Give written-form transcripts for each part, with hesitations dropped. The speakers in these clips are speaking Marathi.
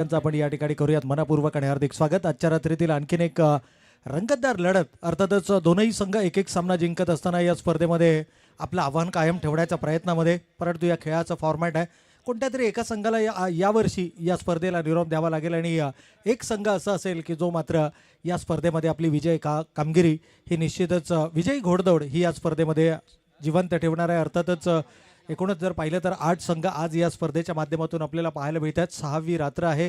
त्यांचं आपण या ठिकाणी करूयात मनपूर्वक आणि हार्दिक स्वागत। आजच्या रात्रीतील आणखीन एक रंगतदार लढत, अर्थातच दोनही संघ एक एक सामना जिंकत असताना या स्पर्धेमध्ये आपलं आव्हान कायम ठेवण्याच्या प्रयत्नामध्ये, परंतु या खेळाचा फॉर्मॅट आहे कोणत्या तरी एका संघाला यावर्षी या स्पर्धेला निरोप द्यावा लागेल आणि एक संघ असा असेल की जो मात्र या स्पर्धेमध्ये आपली कामगिरी ही निश्चितच विजयी घोडदौड ही या स्पर्धेमध्ये जिवंत ठेवणार आहे। अर्थातच एकूणच जर पाहिलं तर 8 संघ आज या स्पर्धेच्या माध्यमातून आपल्याला पाहायला मिळतात। 6वी रात्र आहे।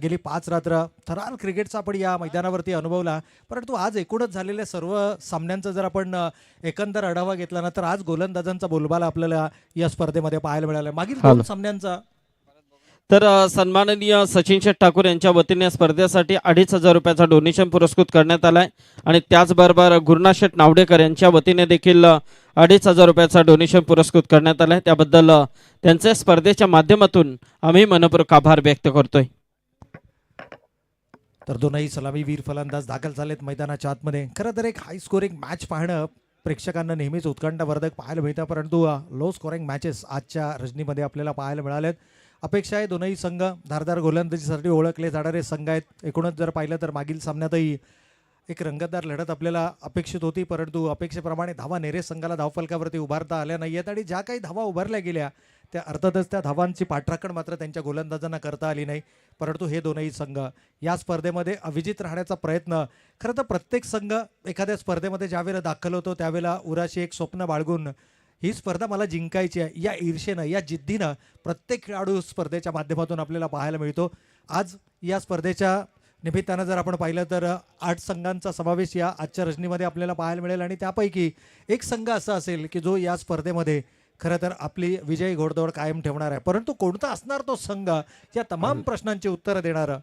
गेली 5 रात्र थरार क्रिकेटचा आपण या मैदानावरती अनुभवला, परंतु आज एकूणच झालेल्या सर्व सामन्यांचा जर आपण एकंदर आढावा घेतला ना तर आज गोलंदाजांचा बोलबाला आपल्याला या स्पर्धेमध्ये पाहायला मिळाला। मागील 2 सामन्यांचा तर सन्माननीय सचिन शेठ ठाकूर यांच्या वतीने स्पर्धेसाठी 2,500 रुपयाचा डोनेशन पुरस्कृत करण्यात आलाय आणि त्याचबरोबर गुरुनाथ शेठ नावडेकर यांच्या वतीने देखील 2,500 रुपयाचा डोनेशन पुरस्कृत करण्यात आलाय। त्याबद्दल त्यांचे स्पर्धेच्या माध्यमातून आम्ही मनपूर्वक आभार व्यक्त करतोय। तर दोनही सलामीवीर फलंदाज दाखल झालेत मैदानाच्या आतमध्ये। खरं तर एक हाय स्कोरिंग मॅच पाहणं प्रेक्षकांना नेहमीच उत्कंठावर्धक पाहायला मिळतं, परंतु लो स्कोरिंग मॅचेस आजच्या रजनीमध्ये आपल्याला पाहायला मिळालेत। अपेक्षा आहे दोनही संघ धारदार गोलंदाजीसाठी ओळखले जाणारे संघ आहेत। एकूणच जर पाहिलं तर मागील सामन्यातही एक रंगतदार लढत आपल्याला अपेक्षित होती, परंतु अपेक्षेप्रमाणे धावा नेरे संघाला धावफलकावरती उभारता आल्या नाही आहेत आणि ज्या काही धावा उभारल्या गेल्या त्या अर्थातच त्या धावांची पाठराखण मात्र त्यांच्या गोलंदाजांना करता आली नाही। परंतु हे दोनही संघ या स्पर्धेमध्ये अविजित राहण्याचा प्रयत्न, खरं तर प्रत्येक संघ एखाद्या स्पर्धेमध्ये ज्यावेळेला दाखल होतो त्यावेळेला उराशी एक स्वप्न बाळगून ही स्पर्धा मला जिंकायची आहे या ईर्षेनं या जिद्दीनं प्रत्येक खेळाडू स्पर्धेच्या माध्यमातून आपल्याला पाहायला मिळतो। आज या स्पर्धेच्या निमित्तानं जर आपण पाहिलं तर 8 संघांचा समावेश या आजच्या रजनीमध्ये आपल्याला पाहायला मिळेल आणि त्यापैकी एक संघ असा असेल की जो या स्पर्धेमध्ये खरं तर आपली विजयी घोडदौड कायम ठेवणार आहे, परंतु कोणता असणार तो संघ या तमाम प्रश्नांची उत्तरं देणार।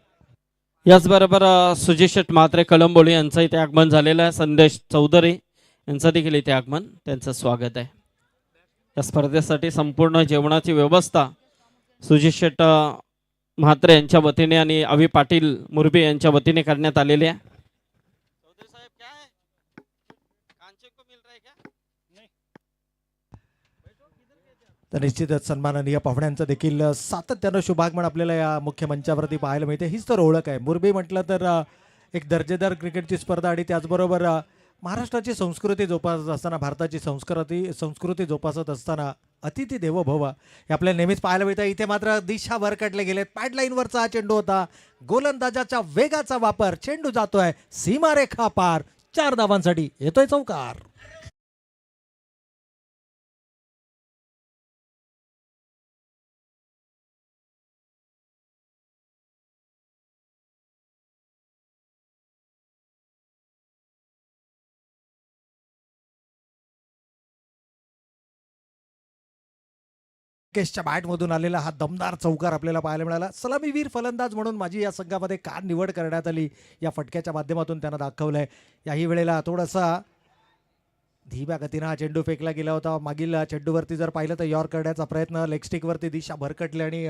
याचबरोबर सुजित शेठ म्हात्रे कळंबोली यांचं इथे आगमन झालेलं आहे। संदेश चौधरी यांचं देखील इथे आगमन, त्यांचं स्वागत आहे। या स्पर्धेसाठी संपूर्ण जेवणाची व्यवस्था सुजित शेठ म्हात्रे यांच्या वतीने आणि अवी पाटील मुरबी यांच्या वतीने करण्यात आलेली आहे। तर निश्चितच सन्माननीय पाहुण्यांचं देखील सातत्यानं शुभागमन आपल्याला या मुख्य मंचावरती पाहायला मिळते। हीच तर ओळख आहे। मुरबी म्हटलं तर एक दर्जेदार क्रिकेटची स्पर्धा आणि त्याचबरोबर महाराष्ट्राची संस्कृती जोपासत असताना, भारताची संस्कृती जोपासत असताना अतिथी देवो भव हे आपल्याला नेहमीच पाहायला मिळतं। इथे मात्र दिशा भरकटले गेलेत। पॅडलाईनवरचा हा चेंडू होता, गोलंदाजाच्या वेगाचा वापर, चेंडू जातोय सीमारेखा पार, 4 धावांसाठी येतोय चौकार। केशच्या बॅटमधून आलेला हा दमदार चौकार आपल्याला पाहायला मिळाला। सलामीवीर फलंदाज म्हणून माझी या संघामध्ये का निवड करण्यात आली या फटक्याच्या माध्यमातून त्यांना दाखवलंय। याही वेळेला थोडासा धीम्या गतीनं हा चेंडू फेकला गेला होता। मागील चेंडूवरती जर पाहिलं तर यॉर्क करण्याचा प्रयत्न, लेगस्टिकवरती दिशा भरकटली आणि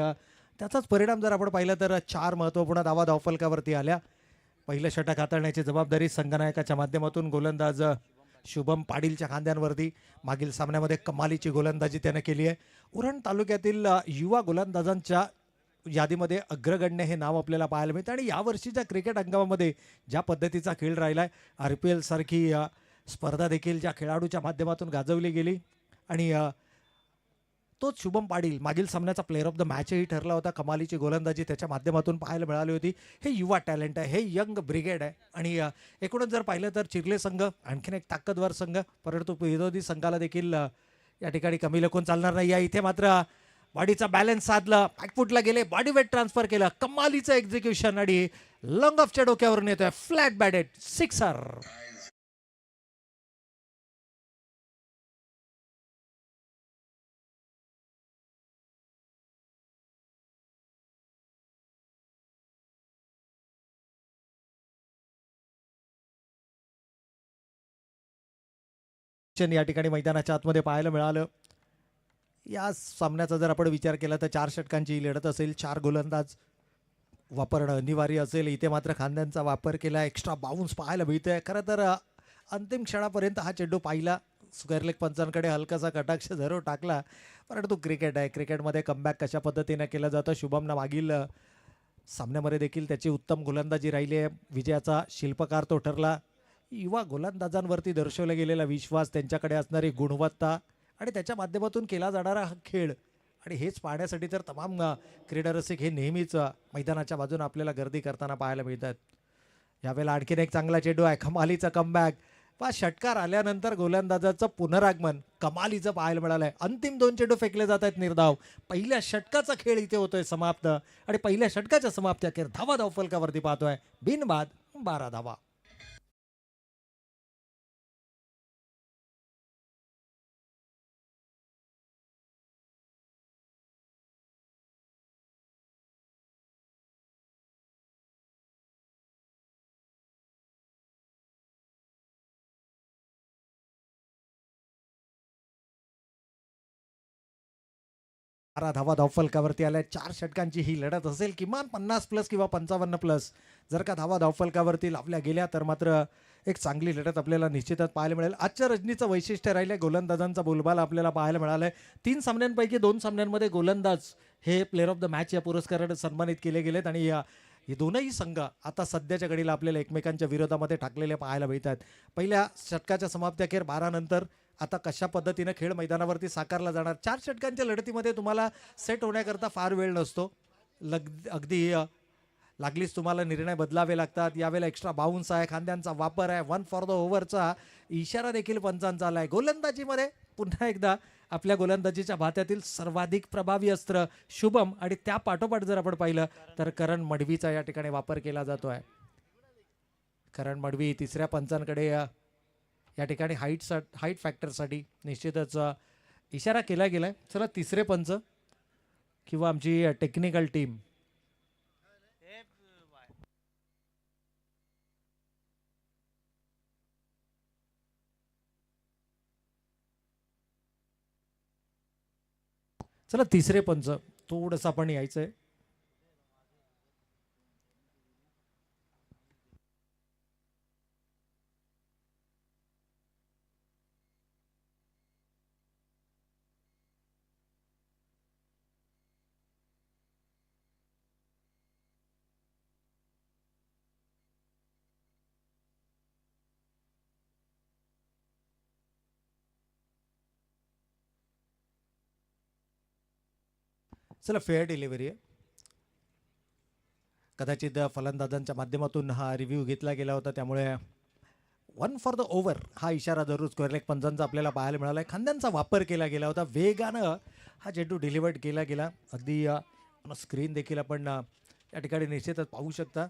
त्याचाच परिणाम जर आपण पाहिलं तर 4 महत्त्वपूर्ण धावा धावफलकावरती आल्या। पहिलं षटक हाताळण्याची जबाबदारी संघनायकाच्या माध्यमातून गोलंदाज शुभम पाटीलच्या खांद्यांवरती। मागील सामन्यामध्ये कमालीची गोलंदाजी त्याने केली आहे। उरण तालुक्यातील युवा गोलंदाजांच्या यादीमध्ये अग्रगण्य हे नाव आपल्याला पाहायला मिळतं आणि यावर्षीच्या क्रिकेट हंगामामध्ये ज्या पद्धतीचा खेळ राहिला आहे, RPL सारखी स्पर्धा देखील ज्या खेळाडूच्या माध्यमातून गाजवली गेली आणि तोच शुभम पाटील मागील सामन्याचा प्लेअर ऑफ द मॅचही ठरला होता। कमालीची गोलंदाजी त्याच्या माध्यमातून पाहायला मिळाली होती। हे युवा टॅलेंट आहे, हे यंग ब्रिगेड आहे आणि एकूणच जर पाहिलं तर चिरले संघ आणखीन एक ताकदवर संघ, परंतु विरोधी संघाला देखील या ठिकाणी कमी लेखून चालणार नाही आहे। इथे मात्र बॉडीचा बॅलन्स साधला, बॅकफुटला गेले, बॉडी वेट ट्रान्सफर केलं, कमालीचं एक्झिक्युशन आणि लॉंग ऑफच्या डोक्यावरून येतोय फ्लॅट बॅटेड सिक्सर। या ठिकाणी मैदानाच्या आतमध्ये पाहायला मिळालं। या सामन्याचा जर आपण विचार केला तर 4 षटकांची लढत असेल, 4 गोलंदाज वापरणं अनिवार्य असेल। इथे मात्र खांद्यांचा वापर केला, एक्स्ट्रा बाउन्स पाहायला मिळतोय। खरं तर अंतिम क्षणापर्यंत हा चेंडू पाहिला, स्क्वेअर लेग पंचांकडे हलकासा कटाक्ष जरूर टाकला, परंतु क्रिकेट आहे, क्रिकेटमध्ये कमबॅक कशा पद्धतीने केलं जातं। शुभमनं मागील सामन्यामध्ये देखील त्याची उत्तम गोलंदाजी राहिली आहे. विजयाचा शिल्पकार तो ठरला. युवा गोलंदाजांवरती दर्शवला गेलेला विश्वास, त्यांच्याकडे असणारी गुणवत्ता आणि त्याच्या माध्यमातून केला जाणारा हा खेळ आणि हेच पाहण्यासाठी तर तमाम क्रीडारसिक हे नेहमीच मैदानाच्या बाजूने आपल्याला गर्दी करताना पाहायला मिळतात. यावेळेला आणखीन एक चांगला चेंडू आहे, कमालीचा कमबॅक. पहा षटकार आल्यानंतर गोलंदाजाचं पुनरागमन कमालीचं पाहायला मिळालंय. अंतिम 2 चेंडू फेकले जात आहेत निर्धाव. पहिल्या षटकाचा खेळ इथे होतोय समाप्त आणि पहिल्या षटकाच्या समाप्ती अखेर धावा धावफलकावरती पाहतोय. बिनबाद 12 धावा. धावा धावफलकावरती आल्या. 4 षटकांची ही लढत असेल. किमान 50+ किंवा 55+. जर का धावा धावफलकावरती लावल्या गेल्या तर मात्र एक चांगली लढत आपल्याला निश्चितच पाहायला मिळेल. आजच्या रजनीचं वैशिष्ट्य राहिलं गोलंदाजांचा बोलबाला आपल्याला पाहायला मिळालाय. 3 सामन्यांपैकी 2 सामन्यांमध्ये गोलंदाज हे प्लेअर ऑफ द मॅच या पुरस्काराने सन्मानित केले गेलेत आणि हे दोनही संघ आता सध्याच्या घडीला आपल्याला एकमेकांच्या विरोधामध्ये टाकलेले पाहायला मिळतात. पहिल्या षटकाच्या समाप्ती अखेर 12 नंतर आता कशा पद्धतीनं खेळ मैदानावरती साकारला जाणार. 4 षटकांच्या लढतीमध्ये तुम्हाला सेट होण्याकरता फार वेळ नसतो. अगदी लागलीच तुम्हाला निर्णय बदलावे लागतात. यावेळेला एक्स्ट्रा बाउन्स आहे, खांद्यांचा वापर आहे, 1 फॉर द ओव्हरचा इशारा देखील पंचांचा आला आहे. गोलंदाजीमध्ये पुन्हा एकदा आपल्या गोलंदाजीच्या भात्यातील सर्वाधिक प्रभावी अस्त्र शुभम आणि त्या पाठोपाठ जर आपण पाहिलं तर करण मडवीचा या ठिकाणी वापर केला जातो आहे. करण मडवी तिसऱ्या पंचांकडे या ठिकाणी हाईट फॅक्टरसाठी निश्चितच इशारा केला गेलाय. चला तिसरे पंच किंवा आमची टेक्निकल टीम चला तिसरे पंच थोडंसं आपण यायचंय. चला फेअर डिलिव्हरी आहे. कदाचित फलंदाजांच्या माध्यमातून हा रिव्ह्यू घेतला गेला होता, त्यामुळे 1 फॉर द ओव्हर हा इशारा जरूर स्क्वेअर लेग पंचांचा आपल्याला पाहायला मिळाला आहे. खांद्यांचा वापर केला गेला होता. वेगानं हा चेंडू डिलिव्हर्ड केला गेला. अगदी स्क्रीन देखील आपण या ठिकाणी निश्चितच पाहू शकता.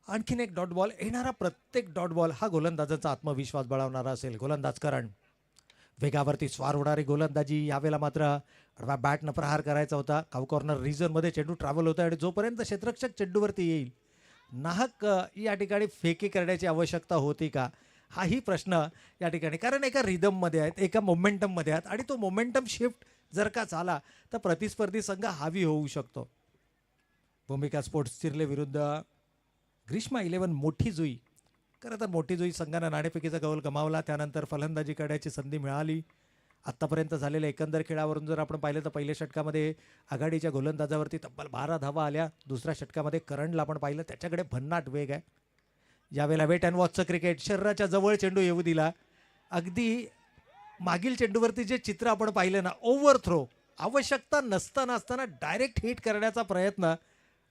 आणखीन एक डॉट बॉल. येणारा प्रत्येक डॉट बॉल हा गोलंदाजाचा आत्मविश्वास बळावणारा असेल. गोलंदाज करण वेगावरती स्वार होणारी गोलंदाजी. यावेळेला मात्र आडवा बॅटनं प्रहार करायचा होता. काऊ कॉर्नर रिझनमध्ये चेंडू ट्रॅव्हल होता आणि जोपर्यंत क्षेत्ररक्षक चेंडूवरती येईल नाहक या ठिकाणी फेकी करण्याची आवश्यकता होती का, हाही प्रश्न या ठिकाणी, कारण एका रिदममध्ये आहेत, एका मोमेंटममध्ये आहेत आणि तो मोमेंटम शिफ्ट जर का झाला तर प्रतिस्पर्धी संघ हावी होऊ शकतो. भूमिका स्पोर्ट्स चिर्ले विरुद्ध ग्रीष्मा 11 मोठी जुई. खरं तर मोठी जुई संघानं नाणेफेकीचा गौल गमावला. त्यानंतर फलंदाजी करण्याची संधी मिळाली. आत्तापर्यंत झालेल्या एकंदर खेळावरून जर आपण पाहिलं तर पहिल्या षटकामध्ये आघाडीच्या गोलंदाजावरती तब्बल 12 धावा आल्या. दुसऱ्या षटकामध्ये करणला आपण पाहिलं, त्याच्याकडे भन्नाट वेग आहे. यावेळेला वेट अँड वॉचचं क्रिकेट. शरीराच्या जवळ चेंडू येऊ दिला. अगदी मागील चेंडूवरती जे चित्र आपण पाहिलं ना, ओव्हर थ्रो, आवश्यकता नसताना डायरेक्ट हिट करण्याचा प्रयत्न.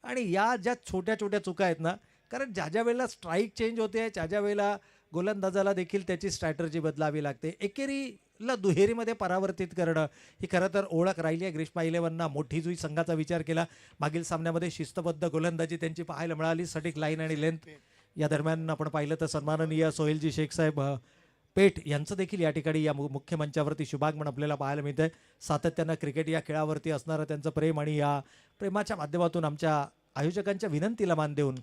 आणि या ज्या छोट्या छोट्या चुका आहेत ना, कारण ज्या वेळेला स्ट्राईक चेंज होते ज्या वेळेला गोलंदाजाला देखील त्याची स्ट्रॅटर्जी बदलावी लागते. एकेरीला दुहेरीमध्ये परावर्तित करणं ही खरं तर ओळख राहिली आहे ग्रीष्मा 11ना. मोठी जुई संघाचा विचार केला. मागील सामन्यामध्ये शिस्तबद्ध गोलंदाजी त्यांची पाहायला मिळाली. सटीक लाईन आणि लेंथ. या दरम्यान आपण पाहिलं तर सन्माननीय सोहेलजी शेख साहेब पेठ यांचं देखील या ठिकाणी या मुख्य मंचावरती शुभागमन आपल्याला पाहायला मिळतंय. सातत्यानं क्रिकेट या खेळावरती असणारं त्यांचं प्रेम आणि या प्रेमाच्या माध्यमातून आमच्या आयोजकांच्या विनंतीला मान देऊन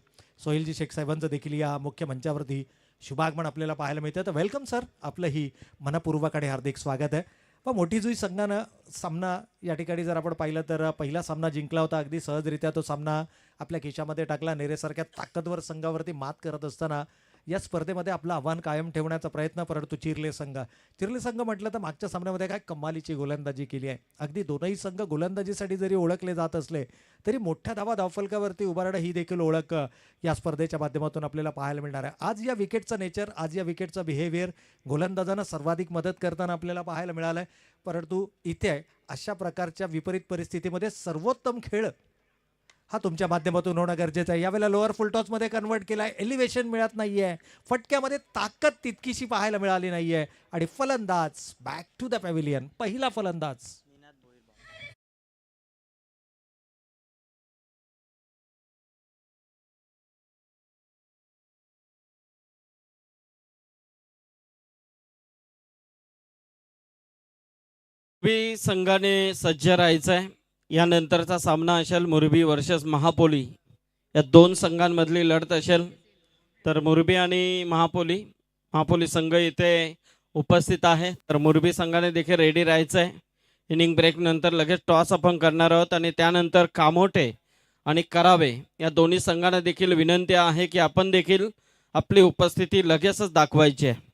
सोहेलजी शेख साहेबांचं देखील या मुख्य मंचावरती शुभागमन आपल्याला पाहायला मिळतं. तर वेलकम सर, आपलंही मनपूर्वक आणि हार्दिक स्वागत आहे. पण मोठी जुई संघानं सामना या ठिकाणी जर आपण पाहिलं तर पहिला सामना जिंकला होता. अगदी सहजरित्या तो सामना आपल्या खिशामध्ये टाकला. नेरेसारख्या ताकदवर संघावरती मात करत असताना या स्पर्धेमध्ये आपलं आव्हान कायम ठेवण्याचा प्रयत्न, परंतु चिरले संघ म्हटलं तर मागच्या सामन्यामध्ये काय कमालीची गोलंदाजी केली आहे. अगदी दोनही संघ गोलंदाजीसाठी जरी ओळखले जात असले तरी मोठ्या धावफलकावरती उभारणं ही देखील ओळख या स्पर्धेच्या माध्यमातून आपल्याला पाहायला मिळणार आहे. आज या विकेटचं नेचर, आज या विकेटचं बिहेवियर गोलंदाजांना सर्वाधिक मदत करताना आपल्याला पाहायला मिळालं आहे. परंतु इथे अशा प्रकारच्या विपरीत परिस्थितीमध्ये सर्वोत्तम खेळ हा तुमच्या माध्यमातून होणं गरजेचं आहे. यावेळेला लोअर फुल टॉसमध्ये कन्वर्ट केला आहे. एलिव्हेशन मिळत नाही आहे, फटक्यामध्ये ताकद तितकीशी पाहायला मिळाली नाही आहे आणि फलंदाज बॅक टू द पॅव्हिलियन, पहिला फलंदाज. मुरबी संघाने सज्ज राहायचं आहे. यानंतरचा सामना असेल मुरबी वर्सेस महापोली. या दोन संघांमधली लढत असेल. तर मुरबी आणि महापोली संघ इथे उपस्थित आहे. तर मुरबी संघाने देखील रेडी राहायचं आहे. इनिंग ब्रेक नंतर लगेच टॉस आपण करणार आहोत आणि त्यानंतर कामोटे आणि करावे या दोन्ही संघांना देखील विनंती आहे की आपण देखील आपली उपस्थिती लगेचच दाखवायची आहे.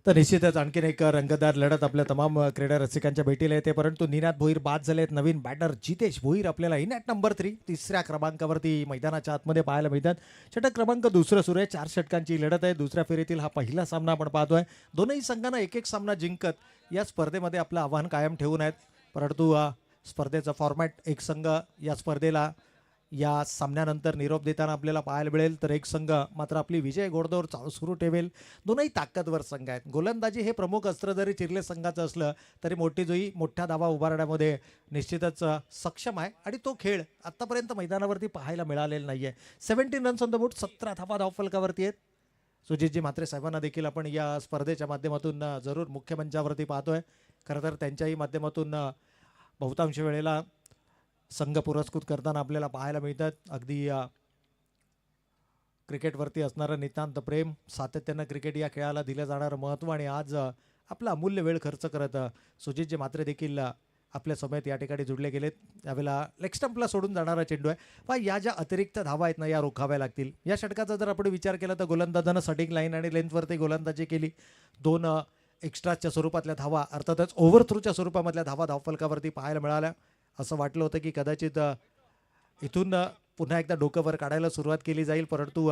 तर निश्चितच आणखीन एक रंगतदार लढत आपल्या तमाम क्रीडा रसिकांच्या भेटीला येते. परंतु निनाद भोईर बाद झालेत. नवीन बॅटर जितेश भोईर आपल्याला इन ॲट नंबर 3 तिसऱ्या क्रमांकावरती मैदानाच्या आतमध्ये पाहायला मिळतात. षटक क्रमांक दुसरं सुरू आहे. 4 षटकांची लढत आहे. दुसऱ्या फेरीतील हा पहिला सामना आपण पाहतोय. दोनही संघांना एक एक सामना जिंकत या स्पर्धेमध्ये आपलं आव्हान कायम ठेवून आहेत. परंतु स्पर्धेचा फॉर्मॅट, एक संघ या स्पर्धेला या सामन्यानंतर निरोप देताना आपल्याला पाहायला मिळेल तर एक संघ मात्र आपली विजय घोडदौड चालू सुरू ठेवेल. दोनही ताकदवर संघ आहेत. गोलंदाजी हे प्रमुख अस्त्र जरी चिरले संघाचं असलं तरी मोठ्या धावा उभारण्यामध्ये निश्चितच सक्षम आहे आणि तो खेळ आत्तापर्यंत मैदानावरती पाहायला मिळालेला नाही आहे. 17 रन्स ऑन द बोर्ड, 17 धावा धावफलकावरती आहेत. सुजितजी म्हात्रे साहेबांना देखील आपण या स्पर्धेच्या माध्यमातून जरूर मुख्य मंचावरती पाहतोय. खरं तर त्यांच्याही माध्यमातून बहुतांश वेळेला संघ पुरस्कृत करताना आपल्याला पाहायला मिळतात. अगदी क्रिकेटवरती असणारं नितांत प्रेम, सातत्यानं क्रिकेट या खेळाला दिलं जाणारं महत्त्व आणि आज आपला अमूल्य वेळ खर्च करत सुजितजी म्हात्रे देखील आपल्या समेत या ठिकाणी जुडले गेलेत. यावेळेला लेग स्टंपला सोडून जाणारा चेंडू आहे. पण या ज्या अतिरिक्त धावा आहेत ना या रोखाव्या लागतील. या षटकाचा जर आपण विचार केला तर गोलंदाजानं सटिंग लाईन आणि लेंथवरती गोलंदाजी केली. 2 एक्स्ट्राच्या स्वरूपातल्या धावा, अर्थातच ओव्हरथ्रूच्या स्वरूपामधल्या धावा धावफलकावरती पाहायला मिळाल्या. असं वाटलं होतं की कदाचित इथून पुन्हा एकदा डोकं वर काढायला सुरुवात केली जाईल. परंतु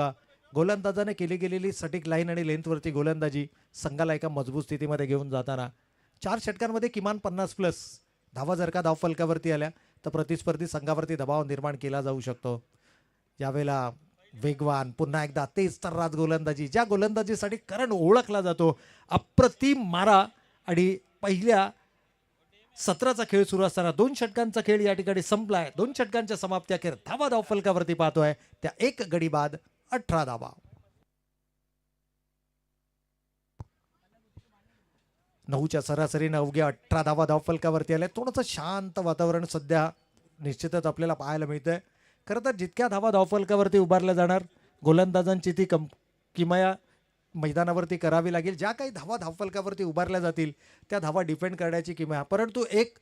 गोलंदाजाने केली गेलेली सटिक लाईन आणि लेंथवरची गोलंदाजी संघाला एका मजबूत स्थितीमध्ये घेऊन जाताना 4 षटकांमध्ये किमान 50+ धावा जर का धावफलकावरती आल्या तर प्रतिस्पर्धी संघावरती दबाव निर्माण केला जाऊ शकतो. यावेळेला वेगवान, पुन्हा एकदा तेज तर्राट गोलंदाजी, ज्या गोलंदाजीसाठी करण ओळखला जातो. अप्रतिम मारा आणि पहिल्या सत्राचा खेळ सुरू असताना 2 षटकांचा खेळ या ठिकाणी संपलाय. 2 षटकांच्या समाप्ती अखेर धावा धावफलकावरती पाहतोय त्या 1 गडी बाद 18 धावा. 9च्या सरासरीनं अवघ्या 18 धावा धावफलकावरती आल्या. थोडंसं शांत वातावरण सध्या निश्चितच आपल्याला पाहायला मिळतंय. खरं तर जितक्या धावा धावफलकावरती उभारल्या जाणार गोलंदाजांची ती किमया मैदानावरती करावी लागेल. ज्या काही धावा धावफलकावरती उभारल्या जातील त्या धावा डिफेंड करण्याची किमया. परंतु एक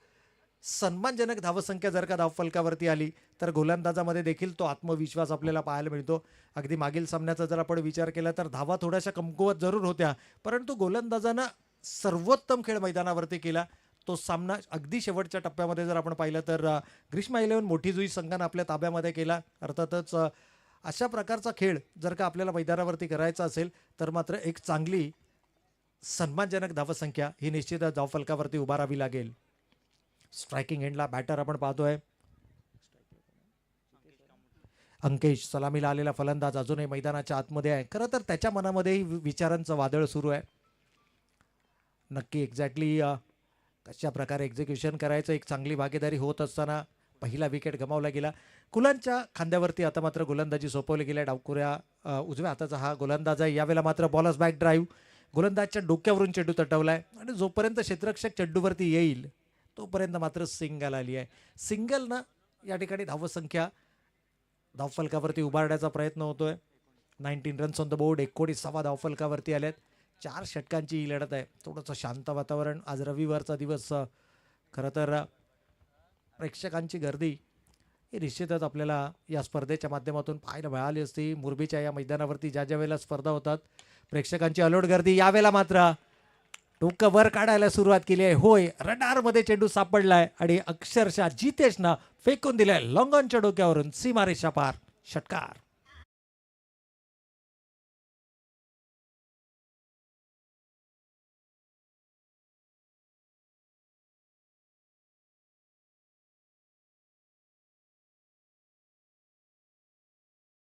सन्मानजनक धावसंख्या जर का धावफलकावरती आली तर गोलंदाजामध्ये देखील तो आत्मविश्वास आपल्याला पाहायला मिळतो. अगदी मागील सामन्याचा जर आपण विचार केला तर धावा थोड्याशा कमकुवत जरूर होत्या, परंतु गोलंदाजानं सर्वोत्तम खेळ मैदानावरती केला. तो सामना अगदी शेवटच्या टप्प्यामध्ये जर आपण पाहिलं तर ग्रीष्मा 11 मोठी जुई संघानं आपल्या ताब्यामध्ये केला. अर्थातच अशा प्रकारचा खेळ जर का आपल्याला मैदानावरती करायचा असेल तर मात्र एक चांगली सन्मानजनक धावसंख्या ही निश्चितच धावफलकावरती उभारावी लागेल. स्ट्रायकिंग एंडला बॅटर आपण पाहतोय अंकेश, सलामीला आलेला फलंदाज अजूनही मैदानाच्या आतमध्ये आहे. खरं तर त्याच्या मनामध्येही विचारांचं वादळ सुरू आहे. नक्की एक्झॅक्टली कशा प्रकारे एक्झिक्युशन करायचं. एक चांगली भागीदारी होत असताना पहिला विकेट गमावला गेला. कुलांच्या खांद्यावरती आता मात्र गोलंदाजी सोपवली गेली. डावकुऱ्या उजव्या हाताचा हा गोलंदाज आहे. यावेळेला मात्र बॉलर्स बॅक ड्राईव्ह, गोलंदाजच्या डोक्यावरून चेंडू तटवलाय आणि जोपर्यंत क्षेत्ररक्षक चेंडूवरती येईल तोपर्यंत मात्र सिंगल आली आहे. सिंगलनं या ठिकाणी धावसंख्या धावफलकावरती उभारण्याचा प्रयत्न होतोय. 19 रन्स ऑन द बोर्ड, 19 धावफलकावरती आल्यात. 4 षटकांची ही लढत आहे. थोडंसं शांत वातावरण. आज रविवारचा दिवस, खरं तर प्रेक्षकांची गर्दी ही निश्चितच आपल्याला या स्पर्धेच्या माध्यमातून पाहायला मिळाली असती. मुरबीच्या या मैदानावरती ज्या ज्या वेळेला स्पर्धा होतात प्रेक्षकांची अलोट गर्दी, यावेळेला मात्र डोकं वर काढायला सुरुवात केली आहे. होय, रडारमध्ये चेंडू सापडलाय आणि अक्षरशः जितेशनं फेकून दिलाय लॉंगॉनच्या डोक्यावरून सीमारेषा पार, षटकार.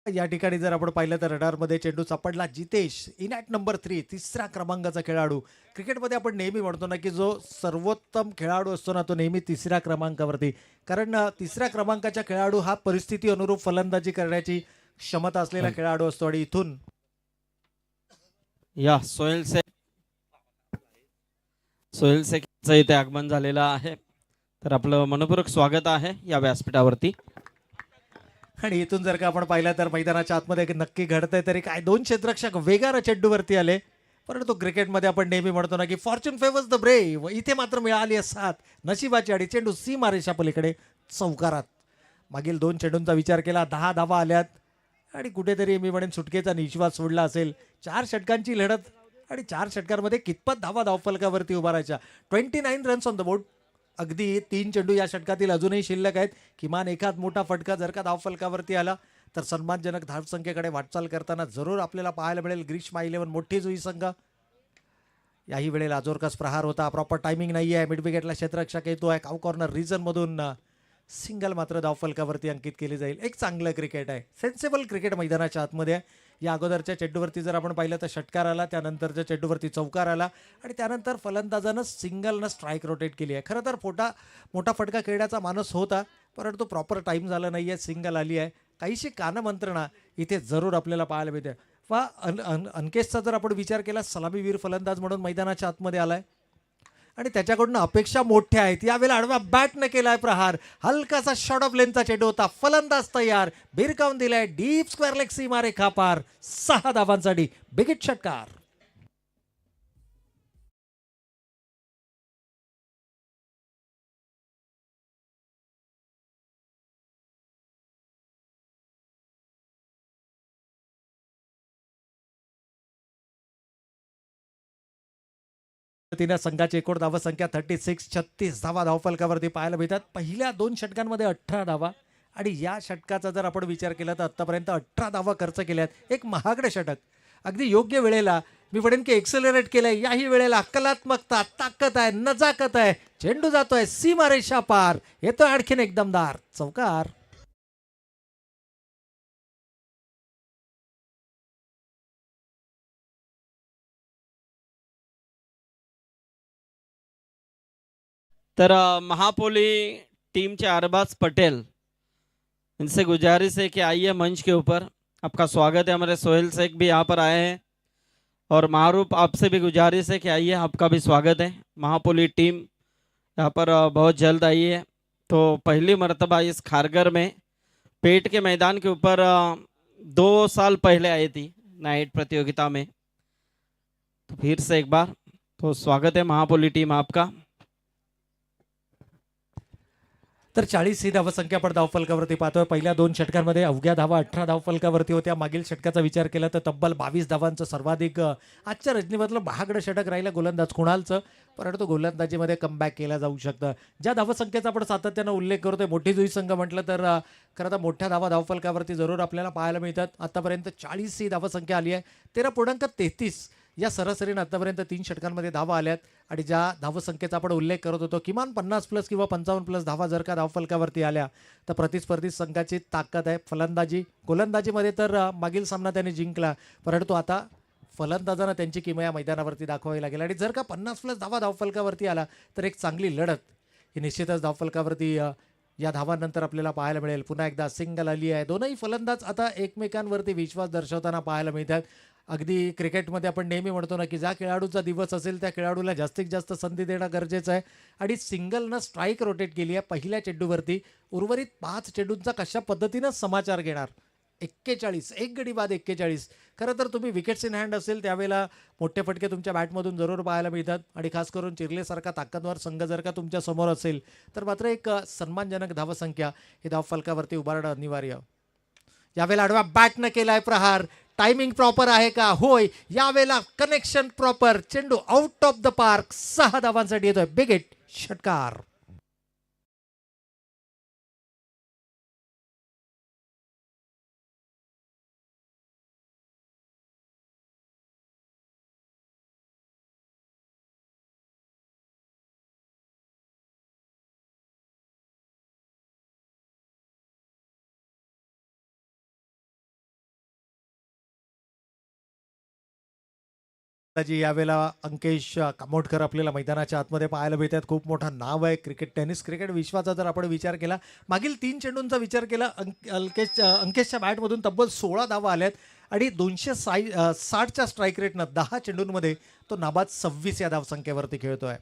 या ठिकाणी जर आपण पाहिलं तर रडारमध्ये चेंडू सापडला. जितेश इन ॲट नंबर 3, तिसऱ्या क्रमांकाचा खेळाडू. क्रिकेटमध्ये आपण नेहमी म्हणतो ना की जो सर्वोत्तम खेळाडू असतो ना तो नेहमी तिसऱ्या क्रमांकावरती, कारण तिसऱ्या क्रमांकाचा खेळाडू हा परिस्थिती अनुरूप फलंदाजी करण्याची क्षमता असलेला खेळाडू असतो. आणि इथून या सोहेल शेखचं इथे आगमन झालेलं आहे, तर आपलं मनपूर्वक स्वागत आहे या व्यासपीठावरती. आणि इथून जर का आपण पाहिलं तर मैदानाच्या आतमध्ये नक्की घडतंय तरी काय, दोन क्षेत्ररक्षक वेगानं चेंडूवरती आले. परंतु क्रिकेटमध्ये आपण नेहमी म्हणतो ना की फॉर्च्यून फेवर्स द ब्रेव. इथे मात्र मिळाली आहे साथ नशिबाची आणि चेंडू सीमारेषा पलीकडे चौकारात. मागील 2 चेंडूंचा विचार केला, 10 धावा आल्यात आणि कुठेतरी मी म्हणेन सुटकेचा निश्वास सोडला असेल. 4 षटकांची लढत आणि 4 षटकांमध्ये कितपत धावा धावफलकावरती उभारायच्या. 29 रन्स ऑन द बोर्ड. अगदी 3 चेंडू या षटकातील अजूनही शिल्लक आहेत. किमान एखाद मोठा फटका जर का धावफलकावरती आला तर सन्मानजनक धावसंख्येकडे वाटचाल करताना जरूर आपल्याला पाहायला मिळेल ग्रीष्मा 11 मोठी जुई संघ. याही वेळेला अजोरकस प्रहार होता, प्रॉपर टायमिंग नाही आहे. मिड विकेटला क्षेत्ररक्षक येतोय, काव कॉर्नर रिजनमधून सिंगल मात्र धावफलकावरती अंकित केली जाईल. एक चांगलं क्रिकेट आहे, सेन्सेबल क्रिकेट मैदानाच्या आतमध्ये आहे. या अगोदरच्या चेंडूवरती जर आपण पाहिलं तर षटकार आला, त्यानंतरच्या चेंडूवरती चौकार आला आणि त्यानंतर फलंदाजानं सिंगलनं स्ट्राईक रोटेट केली आहे. खरं तर मोठा फटका खेळण्याचा मानस होता, परंतु प्रॉपर टाईम झाला नाही आहे, सिंगल आली आहे. काहीशी कानमंत्रणा इथे जरूर आपल्याला पाहायला मिळते. वा अंकेशचा जर आपण विचार केला, सलामीवीर फलंदाज म्हणून मैदानाच्या आतमध्ये आलाय आणि त्याच्याकडून अपेक्षा मोठ्या आहेत. यावेळेला आडव्या बॅटने केलाय प्रहार, हलकासा शॉर्ट ऑफ लेनचा चेंडू होता, फलंदाज तयार, भिरकावून दिलाय डीप स्क्वेअर लेग सीमारेखा पार. 6 धावांसाठी बिगिट षटकार. तिने संघाची एकूण धावा संख्या 36 धावा धावफलकावरती पाहायला मिळतात. पहिल्या 2 षटकांमध्ये 18 धावा आणि या षटकाचा जर आपण विचार केला तर आतापर्यंत 18 धावा खर्च केल्यात. एक महागडे षटक अगदी योग्य वेळेला मी म्हणेन की एक्सेलरेट केलंय. याही वेळेला कलात्मकता, ताकद आहे, नजाकत आहे. चेंडू जातोय सीमारेषा पार, येतोय आणखीन एक दमदार चौकार. तर महापोली टीम के अरबाज पटेल, इनसे गुजारिश है कि आइए मंच के ऊपर. आपका स्वागत है. हमारे सोहेल शेख भी यहाँ पर आए हैं और मारूफ आपसे भी गुजारिश है कि आइए, आपका भी स्वागत है. महापोली टीम यहाँ पर बहुत जल्द आई है. तो पहली मर्तबा इस खारगर में पेट के मैदान के ऊपर 2 साल पहले आई थी नाइट प्रतियोगिता में. तो फिर से एक बार तो स्वागत है महापोली टीम आपका. तर 40 ही धावसंख्या आपण धावफलकावरती पाहतोय. पहिल्या 2 षटकांमध्ये अवघ्या धावा 18 धावफलकावरती होत्या. मागील षटकाचा विचार केला तर तब्बल 22 धावांचं सर्वाधिक आजच्या रजनीमधलं महागडं षटक राहिलं गोलंदाज कुणालचं, परंतु गोलंदाजीमध्ये कमबॅक केला जाऊ शकतं. ज्या धावसंख्येचा आपण सातत्यानं उल्लेख करतोय, मोठी जुई संघ म्हटलं तर खरं तर मोठ्या धावा धावफलकावरती जरूर आपल्याला पाहायला मिळतात. आतापर्यंत 40 ही धावसंख्या आली आहे. 13.33 या सरासरीनं आतापर्यंत 3 षटकांमध्ये धावा आल्यात. आणि ज्या धावसंख्येचा आपण उल्लेख करत होतो, किमान 50+ किंवा 55+ धावा जर का धावफलकावरती आल्या तर प्रतिस्पर्धी संघाची ताकद आहे. गोलंदाजीमध्ये तर मागील सामना त्यांनी जिंकला, परंतु आता फलंदाजांना त्यांची किमया मैदानावरती दाखवावी लागेल. आणि जर का 50+ धावा धावफलकावरती आला तर एक चांगली लढत ही निश्चितच धावफलकावरती या धावांनंतर आपल्याला पाहायला मिळेल. पुन्हा एकदा सिंगल आली आहे. दोनही फलंदाज आता एकमेकांवरती विश्वास दर्शवताना पाहायला मिळतात. अगदी क्रिकेटमध्ये आपण नेहमी म्हणतो ना की ज्या खेळाडूचा दिवस असेल त्या खेळाडूला जास्तीत जास्त संधी देणं गरजेचं आहे. आणि सिंगलनं स्ट्राईक रोटेट केली आहे पहिल्या चेंडूवरती. उर्वरित 5 चेंडूंचा कशा पद्धतीनं समाचार घेणार, 41 एक गडी बाद 41. खरं तर तुम्ही विकेट्स इन हँड असेल त्यावेळेला मोठे फटके तुमच्या बॅटमधून जरूर पाहायला मिळतात आणि खास करून चिरलेसारखा ताकदवार संघ जर का तुमच्या समोर असेल तर मात्र एक सन्मानजनक धावसंख्या ही धावफलकावरती उभारणं अनिवार्य. यावेळेला आडवा बॅटनं केलाय प्रहार. टायमिंग प्रॉपर आहे का? होय. यावेळेला कनेक्शन प्रॉपर. चेंडू आउट ऑफ द पार्क. 6 धावांसाठी येतोय. बिग हिट षटकार. जी यावेळेला अंकेश कामोडकर आपल्याला मैदानाच्या आतमध्ये पाहायला मिळतात. खूप मोठं नाव आहे क्रिकेट विश्वाचा जर आपण विचार केला, मागील 3 चेंडूंचा विचार केला, अंकेशच्या बॅटमधून तब्बल 16 धावा आल्यात आणि 260च्या स्ट्राईक रेटनं 10 चेंडूंमध्ये तो नाबाद 26 या धावसंख्येवरती खेळतोय.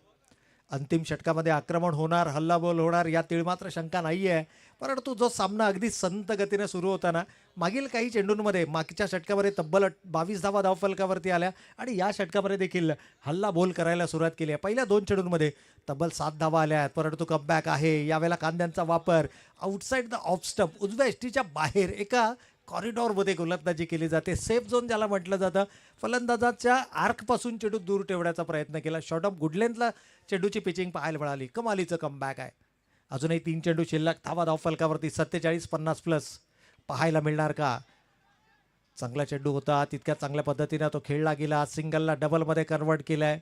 अंतिम षटकामध्ये आक्रमण होणार, हल्लाबोल होणार या तीळमात्र शंका नाही आहे. परंतु जो सामना अगदी संत गतीने सुरू होताना मागील काही चेंडूंमध्ये मागच्या षटकामध्ये तब्बल 22 धावा धावफलकावरती आल्या आणि या षटकामध्ये देखील हल्लाबोल करायला सुरुवात केली आहे. पहिल्या 2 चेंडूंमध्ये तब्बल 7 धावा आल्या आहेत. परंतु कमबॅक आहे. यावेळेला कांद्यांचा वापर आउटसाईड द ऑफ स्टंप उजव्या एसटीच्या बाहेर एका कॉरिडॉरमध्ये गोलंदाजी केली जाते. सेफ झोन ज्याला म्हटलं जातं. फलंदाजाच्या आर्कपासून चेंडू दूर ठेवण्याचा प्रयत्न केला. शॉर्ट ऑफ गुडलेंथला चेंडूची पिचिंग पाहायला मिळाली. कमालीचं कमबॅक आहे. अजूनही 3 चेंडू शिल्लक. धावा धावफलकावरती 47-50 प्लस पाहायला मिळणार का? चांगला चेंडू होता. तितक्या चांगल्या पद्धतीने तो खेळला गेला. सिंगलला डबलमध्ये कन्वर्ट केलाय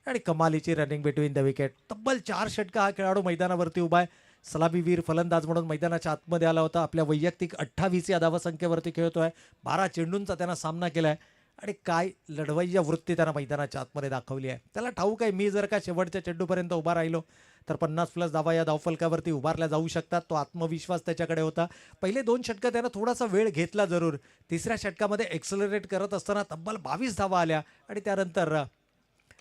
आणि कमालीची रनिंग बिटवीन द विकेट. तब्बल 4 षटका हा खेळाडू मैदानावरती उभा आहे. सलामीवीर फलंदाज म्हणून मैदानाच्या आतमध्ये आला होता. आपल्या वैयक्तिक 28 या धावसंख्येवरती खेळतोय. 12 चेंडूंचा त्यानं सामना केलाय आणि काय लढवय्या वृत्ती त्यानं मैदानाच्या आतमध्ये दाखवली आहे. त्याला ठाऊक आहे मी जर का शेवटच्या चेंडूपर्यंत उभा राहिलो तर 50 प्लस धावा या धावफलकावरती उभारल्या जाऊ शकतात. तो आत्मविश्वास त्याच्याकडे होता. पहिले 2 षटकं त्यानं थोडासा वेळ घेतला जरूर. तिसऱ्या षटकामध्ये एक्सलरेट करत असताना तब्बल 22 धावा आल्या आणि त्यानंतर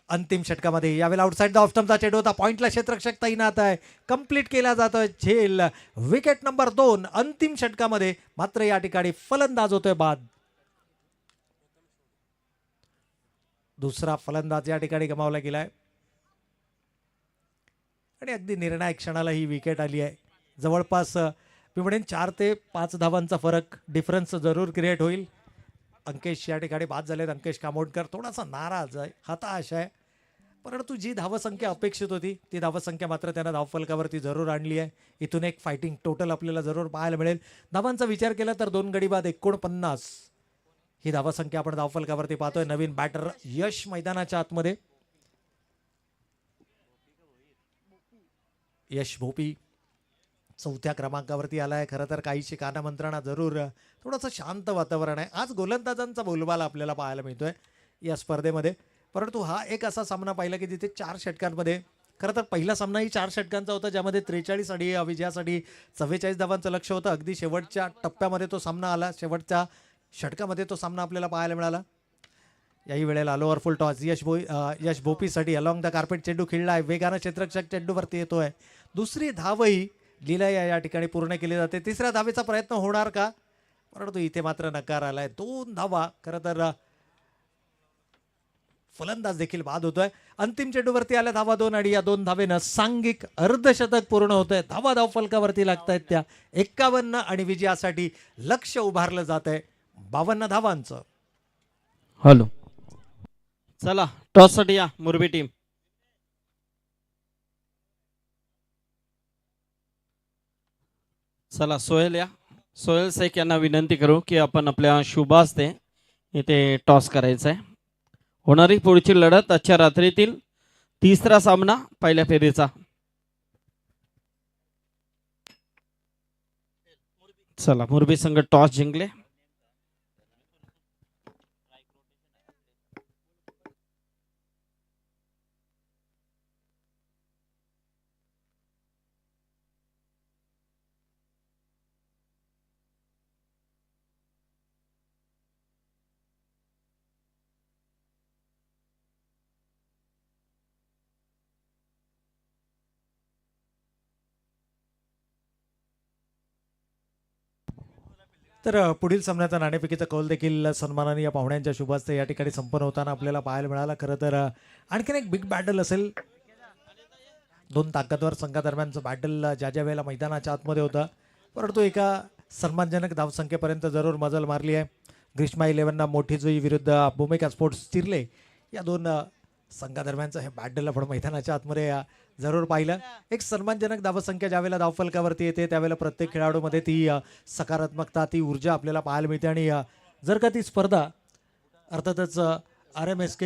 अंतिम षटकामध्ये यावेळेला आउटसाईड द ऑफ स्टंपचा चेंडू होता. पॉइंटला क्षेत्ररक्षक तैनात आहे. कंप्लीट केला जातोय झेल. विकेट नंबर 2 अंतिम षटकामध्ये. मात्र या ठिकाणी फलंदाज होतोय बाद. दुसरा फलंदाज या ठिकाणी गमावला गेलाय आणि अगदी निर्णायक क्षणाला ही विकेट आली आहे. जवळपास मी म्हणेन 4 ते 5 धावांचा फरक डिफरन्स जरूर क्रिएट होईल. अंकेश या ठिकाणी बाद झालेत. अंकेश कामोडकर थोडासा नाराज आहे, हताश आहे. परंतु जी धावसंख्या अपेक्षित होती ती धावसंख्या मात्र त्यानं धावफलकावरती जरूर आणली आहे. इथून एक फायटिंग टोटल आपल्याला जरूर पाहायला मिळेल. धावांचा विचार केला तर 2 गडी बाद 49 ही धावसंख्या आपण धावफलकावरती पाहतोय. नवीन बॅटर यश मैदानाच्या आतमध्ये. यश भोपी 4थ्या क्रमांकावरती आलाय. खरं तर काहीशी कानामंत्रणा जरूर. थोडंसं शांत वातावरण आहे आज. गोलंदाजांचा बोलबाला आपल्याला पाहायला मिळतोय या स्पर्धेमध्ये. परंतु हा एक असा सामना पाहिला की जिथे 4 षटकांमध्ये, खरं तर पहिला सामनाही 4 षटकांचा होता ज्यामध्ये 43 आणि विजयासाठी 44 धावांचं लक्ष होतं. अगदी शेवटच्या टप्प्यामध्ये तो सामना आला. शेवटच्या षटकामध्ये तो सामना आपल्याला पाहायला मिळाला. याही वेळेला लोअर फुल टॉस यश भोपीसाठी अलॉंग द कार्पेट चेंडू खेळला आहे. वेगानं क्षेत्ररक्षक चेंडूवरती येतोय. दुसरी धावही लीला या ठिकाणी पूर्ण केली जाते. तिसऱ्या धावेचा प्रयत्न होणार का? परंतु इथे मात्र नकार आलाय. 2 धावा. खरं तर फलंदाज देखील बाद होतोय. अंतिम चेंडूवरती आल्या धावा 2 आणि या 2 धावेनं सांघिक अर्धशतक पूर्ण होतंय. धावा धावफलकावरती लागतायत त्या 51 आणि विजयासाठी लक्ष उभारलं जात आहे 52 धावांचं. हॅलो, चला टॉस साठी या मुरबी टीम. चला सोहेल या. सोहेल शेख यांना विनंती करू की आपण आपल्या शुभ हस्ते इथे टॉस करायचा आहे. होणारी पुढची लढत आजच्या रात्रीतील 3रा सामना पहिल्या फेरीचा. चला मुरबी संघ टॉस जिंकले. तर पुढील सामन्याचा नाणेफेकीचा कौल देखील सन्माननीय पाहुण्यांच्या शुभ हस्ते या ठिकाणी संपन्न होताना आपल्याला पाहायला मिळाला. खरं तर आणखीन एक बिग बॅटल असेल. दोन ताकदवर संघादरम्यानचं बॅटल ज्या ज्या वेळेला मैदानाच्या आतमध्ये होतं, परंतु एका सन्मानजनक धावसंख्येपर्यंत जरूर मजल मारली आहे. ग्रीष्मा 11 मोठी जुई विरुद्ध भूमिका स्पोर्ट्स चिर्ले या दोन संघादरम्यानचं हे बॅटल आपण मैदानाच्या आतमध्ये जरूर पाहिलं. एक सन्मानजनक धावसंख्या ज्यावेळेला धावफलकावरती येते त्यावेळेला प्रत्येक खेळाडूमध्ये ती सकारात्मकता, ती ऊर्जा आपल्याला पाहायला मिळते. आणि जर का ती स्पर्धा अर्थातच RMSK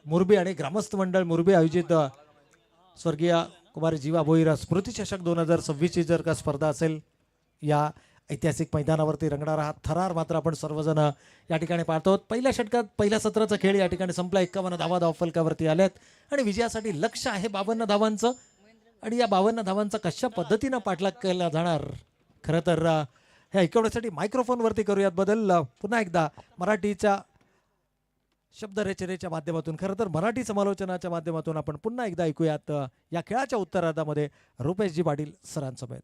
मुरबी आणि ग्रामस्थ मंडळ मुरबी आयोजित स्वर्गीय कुमारी जीवा भोईर स्मृती चषक 2026 ची जर का स्पर्धा असेल, या ऐतिहासिक मैदानावरती रंगणारा हा थरार मात्र आपण सर्वजण या ठिकाणी पाहतो. पहिल्या षटकात पहिल्या सत्राचा खेळ या ठिकाणी संपला. 51 धावा धावफलकावरती आल्यात आणि विजयासाठी लक्ष्य आहे 52 धावांचं. आणि या 52 धावांचा कशा पद्धतीनं पाठलाग केला जाणार, खरं तर हे ऐकवण्यासाठी मायक्रोफोनवरती करूयात बदल. पुन्हा एकदा मराठीच्या शब्दरचनेच्या माध्यमातून, खरं तर मराठी समालोचनाच्या माध्यमातून आपण पुन्हा एकदा ऐकूयात या खेळाच्या उत्तरार्धामध्ये रुपेशजी पाटील सरांसमवेत.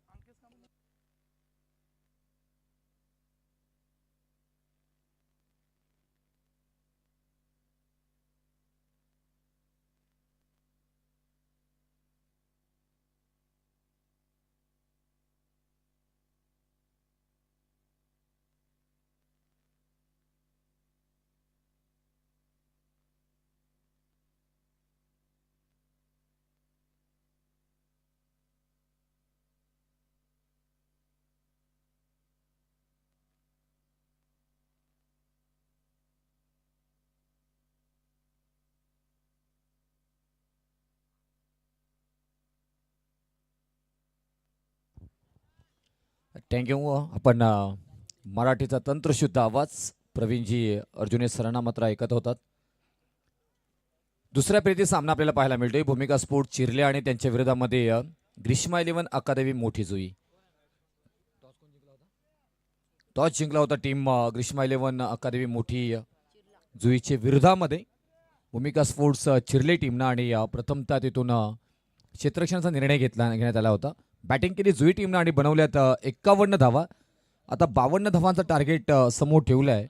थँक्यू. आपण मराठीचा तंत्रशुद्ध आवाज प्रवीणजी अर्जुने सरांना मात्र ऐकत होतात. दुसऱ्या फेरीतील सामना आपल्याला पाहायला मिळतोय. भूमिका स्पोर्ट चिर्ले आणि त्यांच्या विरोधामध्ये ग्रीष्मा 11 अकादमी मोठी जुई. टॉस जिंकला होता टीम ग्रीष्मा 11 अकादमी मोठी जुईच्या विरोधामध्ये भूमिका स्पोर्ट्स चिर्ले टीमनं. आणि प्रथमतः तिथून क्षेत्ररक्षणाचा निर्णय घेण्यात आला होता. बॅटिंग केली जुई टीमनं आणि बनवल्यात 51 धावा. आता 52 धावांचं टार्गेट समोर ठेवलं आहे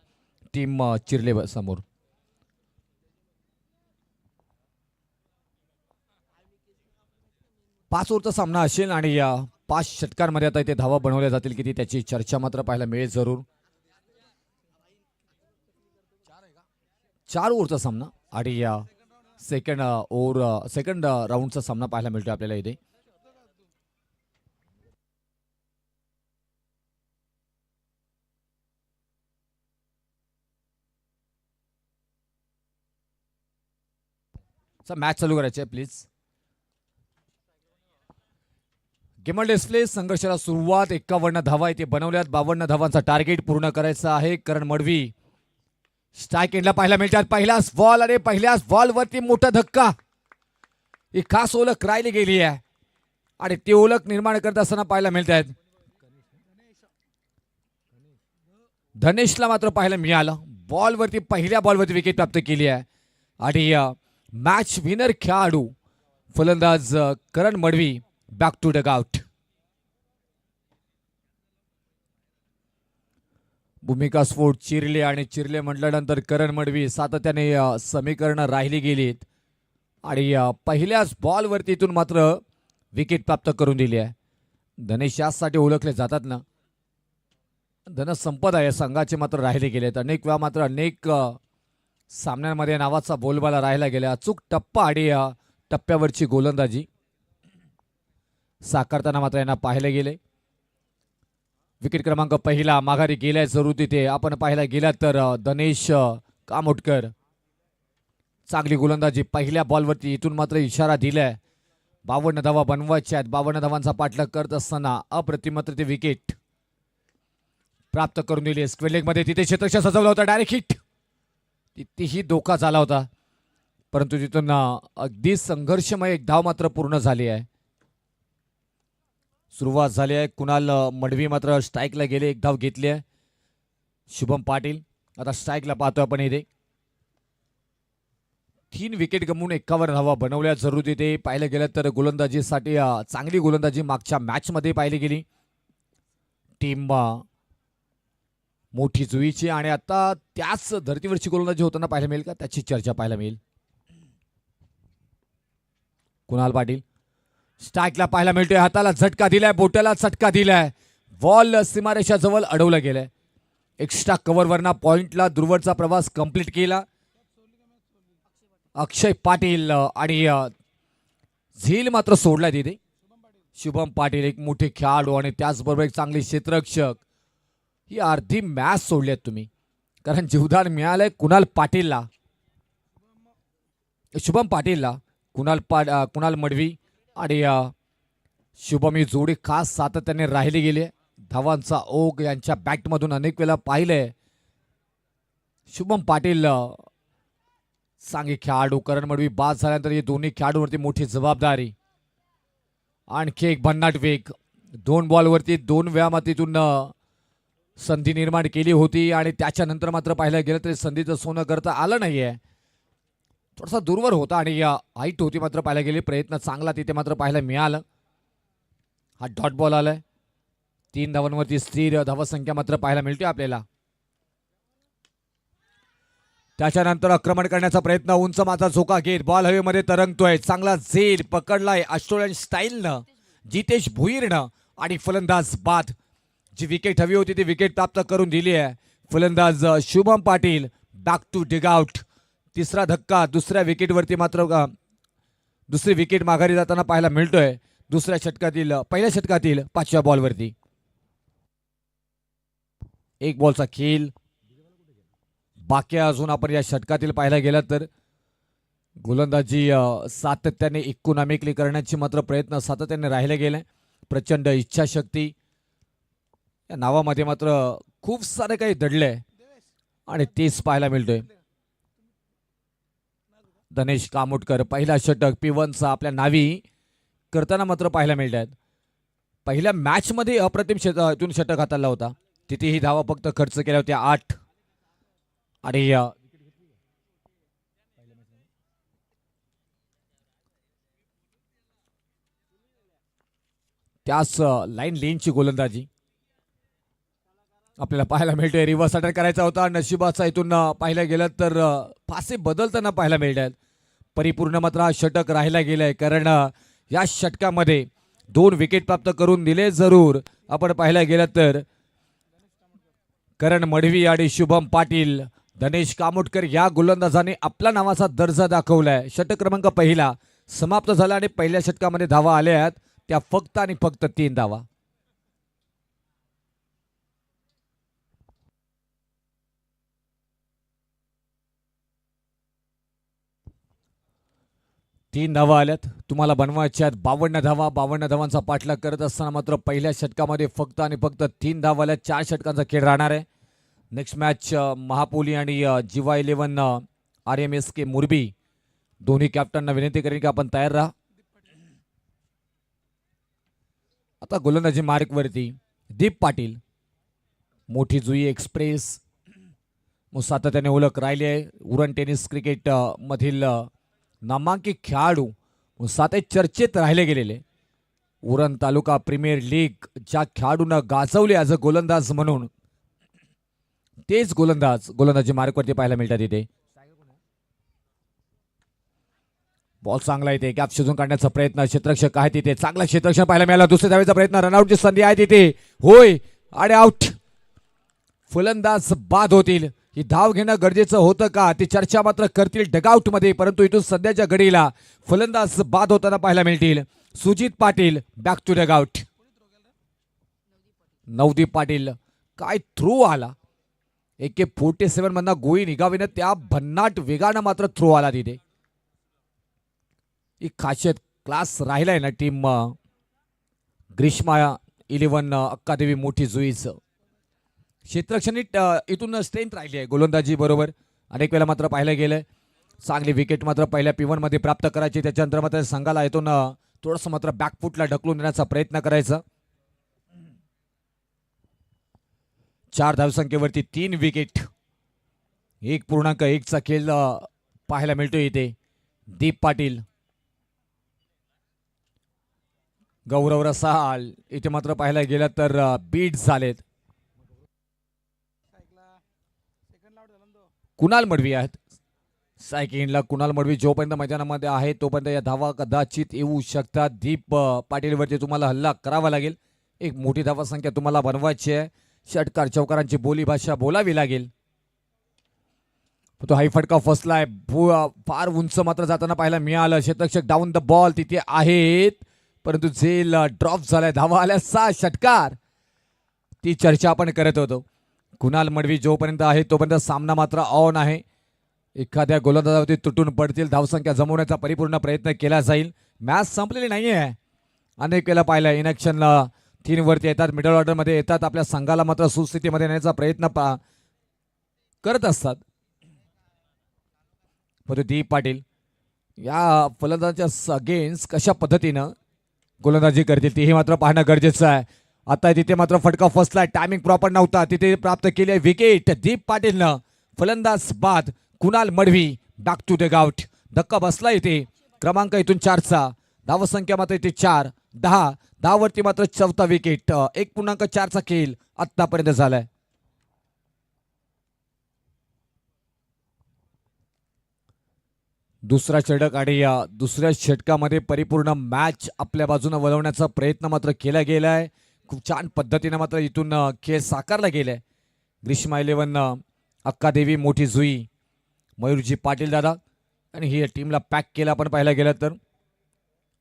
टीम चिर्ले समोर. पाच ओव्हरचा सामना असेल आणि या 5 षटकांमध्ये आता इथे धावा बनवल्या जातील किती त्याची चर्चा मात्र पाहायला मिळेल जरूर. 4 ओव्हरचा सामना आणि या सेकंड राऊंडचा सामना पाहायला मिळतो आपल्याला इथे. मॅच चालू करायची आहे प्लीज. गेमल डिस्प्ले संघर्षाला सुरुवात. 51 धावा इथे बनवल्यात. 52 धावांचा टार्गेट पूर्ण करायचा आहे. करण मडवी स्ट्राईक एंडला पाहायला मिळतात. पहिलाच बॉल आणि पहिल्याच बॉलवरती मोठा धक्का. ही खास ओळख राहिली गेली आहे आणि ती ओळख निर्माण करत असताना पाहायला मिळत आहेत. धनेशला मात्र पाहायला मिळालं. बॉलवरती पहिल्या बॉलवरती विकेट प्राप्त केली आहे आणि मॅच विनर खेळाडू फलंदाज Karan Madvi back to dugout. भूमिका स्पोर्ट चिर्ले आणि चिर्ले म्हटल्यानंतर करण मडवी सातत्याने समीकरणं राहिली गेलीत आणि पहिल्याच बॉलवरती इथून मात्र विकेट प्राप्त करून दिली आहे. धनेश यासाठी ओळखले जातात ना. धनसंपदा या संघाचे मात्र राहिले गेलेत. अनेक वेळा मात्र अनेक सामन्यांमध्ये नावाचा बोलबाला राहिला गेला. अचूक टप्पा आणि टप्प्यावरची गोलंदाजी साकारताना मात्र यांना पाहायला गेले. विकेट क्रमांक पहिला माघारी गेलाय जरूर तिथे आपण पाहायला गेला तर धनेश कामोटकर चांगली गोलंदाजी पहिल्या बॉलवरती. इथून मात्र इशारा दिलाय 52 धावा बनवायच्या आहेत. 52 धावांचा पाठलाग करत असताना अप्रतिम मात्र ते विकेट प्राप्त करून दिली. स्क्वेअर लेगमध्ये तिथे क्षेत्ररक्षण सजवलं होतं. Direct hit. तिथेही धोका झाला होता परंतु तिथून अगदी संघर्षमय एक धाव मात्र पूर्ण झाली आहे. सुरुवात झाली आहे. कुणाल मडवी मात्र स्ट्राईकला गेले. एक धाव घेतली आहे. शुभम पाटील आता स्ट्राईकला पाहतोय आपण इथे. 3 विकेट गमवून 51 धावा बनवल्या. जरूर तिथे पाहिलं गेलं तर गोलंदाजीसाठी चांगली गोलंदाजी मागच्या मॅचमध्ये पाहिली गेली. टीम मोठी जुईची आणि आता त्याच धर्तीवरची गोलंदाजी होताना पाहायला मिळेल का त्याची चर्चा पाहायला मिळेल. कुणाल पाटील स्ट्राईकला पाहायला मिळतोय. हाताला झटका दिलाय, बोटाला चटका दिलाय. बॉल सीमारेषाजवळ अडवला गेलाय. एक्स्ट्रा कव्हरवरना पॉइंटला दूरवरचा प्रवास कंप्लीट केला. अक्षय पाटील आणि झील मात्र सोडलाय तिथे. शुभम पाटील एक मोठे खेळाडू आणि त्याचबरोबर एक चांगले क्षेत्ररक्षक. ही अर्धी मॅच सोडली तुम्ही, कारण जीवदान मिळालंय कुणाल पाटीलला, शुभम पाटीलला. कुणाल मडवी आणि शुभम ही जोडी खास सातत्याने राहिली गेली. धावांचा ओघ यांच्या बॅटमधून अनेक वेळा पाहिलंय. शुभम पाटील चांगले खेळाडू, करण मडवी बाद झाल्यानंतर हे दोन्ही खेळाडूंवरती मोठी जबाबदारी. आणखी एक भन्नाट वेग. 2 बॉलवरती 2 वेळा मातीतून संधी निर्माण केली होती आणि त्याच्यानंतर मात्र पाहायला गेलं तरी संधीचं सोनं करता आलं नाहीये. थोडासा दूरवर होता आणि हाईट होती मात्र पाहायला गेली. प्रयत्न चांगला तिथे मात्र पाहायला मिळालं. हा डॉट बॉल आलाय. 3 धावांवरती स्थिर धावसंख्या मात्र पाहायला मिळते आपल्याला. त्याच्यानंतर आक्रमण करण्याचा प्रयत्न, उंच माथा झोका घेत बॉल हवेमध्ये तरंगतोय. चांगला झेल पकडलाय ऑस्ट्रेलियन स्टाईलनं जितेश भुईरनं आणि फलंदाज बाद. जी विकेट हवी होती ती विकेट प्राप्त करून दिली आहे. फलंदाज शुभम पाटील बॅक टू डिगआउट. तिसरा धक्का दुसऱ्या विकेटवरती मात्र दुसरी विकेट माघारी जाताना पाहायला मिळतोय. पहिल्या षटकातील 5व्या बॉलवरती. 1 बॉलचा खेळ बाकी अजून. आपण या षटकातील पाहायला गेला तर गोलंदाजी सातत्याने इकोनॉमिकली करण्याची मात्र प्रयत्न सातत्याने राहिले गेले. प्रचंड इच्छाशक्ती या नावामध्ये मात्र खूप सारे काही दडले आणि तेच पाहायला मिळतोय. धनेश कामोटकर पहिला षटक P1चा आपल्या नावी करताना मात्र पाहायला मिळत आहेत. पहिल्या मॅच मध्ये अप्रतिम इथून षटक हाताळला होता. तिथेही धावा फक्त खर्च केल्या होत्या 8 आणि त्याच लाईन लेनची गोलंदाजी आपल्याला पाहायला मिळते. रिव्हर्स अटॅक करायचा होता. नशिबाचा इथून पाहायला गेलं तर फासे बदलताना पाहायला मिळतात. परिपूर्ण मात्र हा षटक राहिला गेलाय, कारण या षटकामध्ये 2 विकेट प्राप्त करून दिले. जरूर आपण पाहायला गेलं तर करण मडवी आणि शुभम पाटील, धनेश कामोटकर या गोलंदाजाने आपला नावाचा दर्जा दाखवलाय. षटक क्रमांक पहिला समाप्त झाला आणि पहिल्या षटकामध्ये धावा आल्या आहेत त्या फक्त आणि फक्त 3 धावा. तीन धावा आल्यात. तुम्हाला बनवायच्या 52 धावा. 52 धावांचा पाठलाग करत असताना मात्र पहिल्या षटकामध्ये फक्त आणि फक्त 3 धावा आल्या. 4 षटकांचा खेळ राहणार आहे. नेक्स्ट मॅच महापोली आणि जीवा 11 RMSK मुरबी दोन्ही कॅप्टनना विनंती करेन की आपण तयार राहा. आता गोलंदाजी मार्कवरती दीप पाटील. मोठी जुई एक्सप्रेस सातत्याने ओळख राहिली आहे. उरण टेनिस क्रिकेट मधील नामांकित खेळाडू साते चर्चेत राहिले गेलेले. उरण तालुका प्रीमियर लीग ज्या खेळाडूंना गाजवले ॲज अ गोलंदाज म्हणून, तेच गोलंदाजी मार्कवरती पाहायला मिळतात इथे. बॉल चांगला इथे गॅप शोधून काढण्याचा प्रयत्न. क्षेत्ररक्षक आहे तिथे, चांगला क्षेत्ररक्षण पाहायला मिळाला. दुसऱ्या धावेचा प्रयत्न, रनआउटची संधी आहे तिथे, होय आणि आउट. फलंदाज बाद होतील. ही धाव घेणं गरजेचं होतं का ती चर्चा मात्र करतील डगआउट मध्ये, परंतु इथून सध्याच्या घडीला फलंदाज बाद होताना पाहायला मिळतील. Sujit Patil back to dugout. Navdeep Patil काय थ्रो आला. AK-47 मधनं गोळी निघावीनं त्या भन्नाट वेगानं मात्र थ्रो आला तिथे. ही खासियत क्लास राहिलाय ना टीम ग्रीष्मा 11 अक्कादेवी मोठी जुईच. क्षेत्ररक्षणी इथून स्ट्रेंथ राहिली आहे गोलंदाजी बरोबर. अनेक वेळा मात्र पाहायला गेलंय. चांगली विकेट मात्र पहिल्या P1 मध्ये प्राप्त करायची. त्याच्यानंतर मात्र संघाला इथून थोडंसं मात्र बॅकफुटला ढकलून देण्याचा प्रयत्न करायचा. 4 धावसंख्येवरती 3 विकेट. 1.1 चा खेळ पाहायला मिळतो इथे. दीप पाटील, गौरव रसाळ इथे मात्र पाहायला गेलं तर बीट झालेत. कुणाल मडवी आहेत. सायकिंगला कुणाल मडवी जोपर्यंत मैदानामध्ये आहे तोपर्यंत या धावा कदाचित येऊ शकतात. दीप पाटीलवरती तुम्हाला हल्ला करावा लागेल. एक मोठी धावा संख्या तुम्हाला बनवायची आहे. षटकार चौकारांची बोलीभाषा बोलावी लागेल. तो हाई फटका फसलाय. फार उंच मात्र जाताना पाहायला मिळालं. क्षेत्ररक्षक डाऊन द बॉल तिथे आहेत परंतु झेल ड्रॉप झालाय. धावा आल्या 6 षटकार. ती चर्चा आपण करत होतो. कुणाल मडवी जोपर्यंत आहे तोपर्यंत सामना मात्र ऑन आहे. एखाद्या गोलंदाजावरती तुटून पडतील धावसंख्या जमवण्याचा परिपूर्ण प्रयत्न केला जाईल. मॅच संपलेली नाहीये. अनेक वेळेला पाहिलं इनॅक्शनला 3 वरती येतात, मिडल ऑर्डरमध्ये येतात, आपल्या संघाला मात्र सुस्थितीमध्ये नेण्याचा प्रयत्न करत असतात. परंतु दीप पाटील या फलंदाजाच्या अगेन्स्ट कशा पद्धतीनं गोलंदाजी करतील तेही मात्र पाहणं गरजेचं आहे. आता तिथे मात्र फटका फसलाय. टायमिंग प्रॉपर नव्हता. तिथे प्राप्त केली आहे विकेट. दीप पाटीलनं फलंदाज बाद. Kunal Madvi back to dugout. धक्का बसला इथे. क्रमांक इथून 4चा. धावसंख्या मात्र इथे 4. 10 वरती मात्र 4था विकेट. 1.4चा खेळ आतापर्यंत झालाय. दुसरा षटक आणि या दुसऱ्या षटकामध्ये परिपूर्ण मॅच आपल्या बाजूने वळवण्याचा प्रयत्न मात्र केला गेलाय. खूप छान पद्धतीने मात्र इथून खेळ साकारला गेलाय. ग्रीष्मा 11 अक्कादेवी मोठी जुई मयूरजी पाटील दादा आणि ही टीमला पॅक केला. आपण पाहायला गेलं तर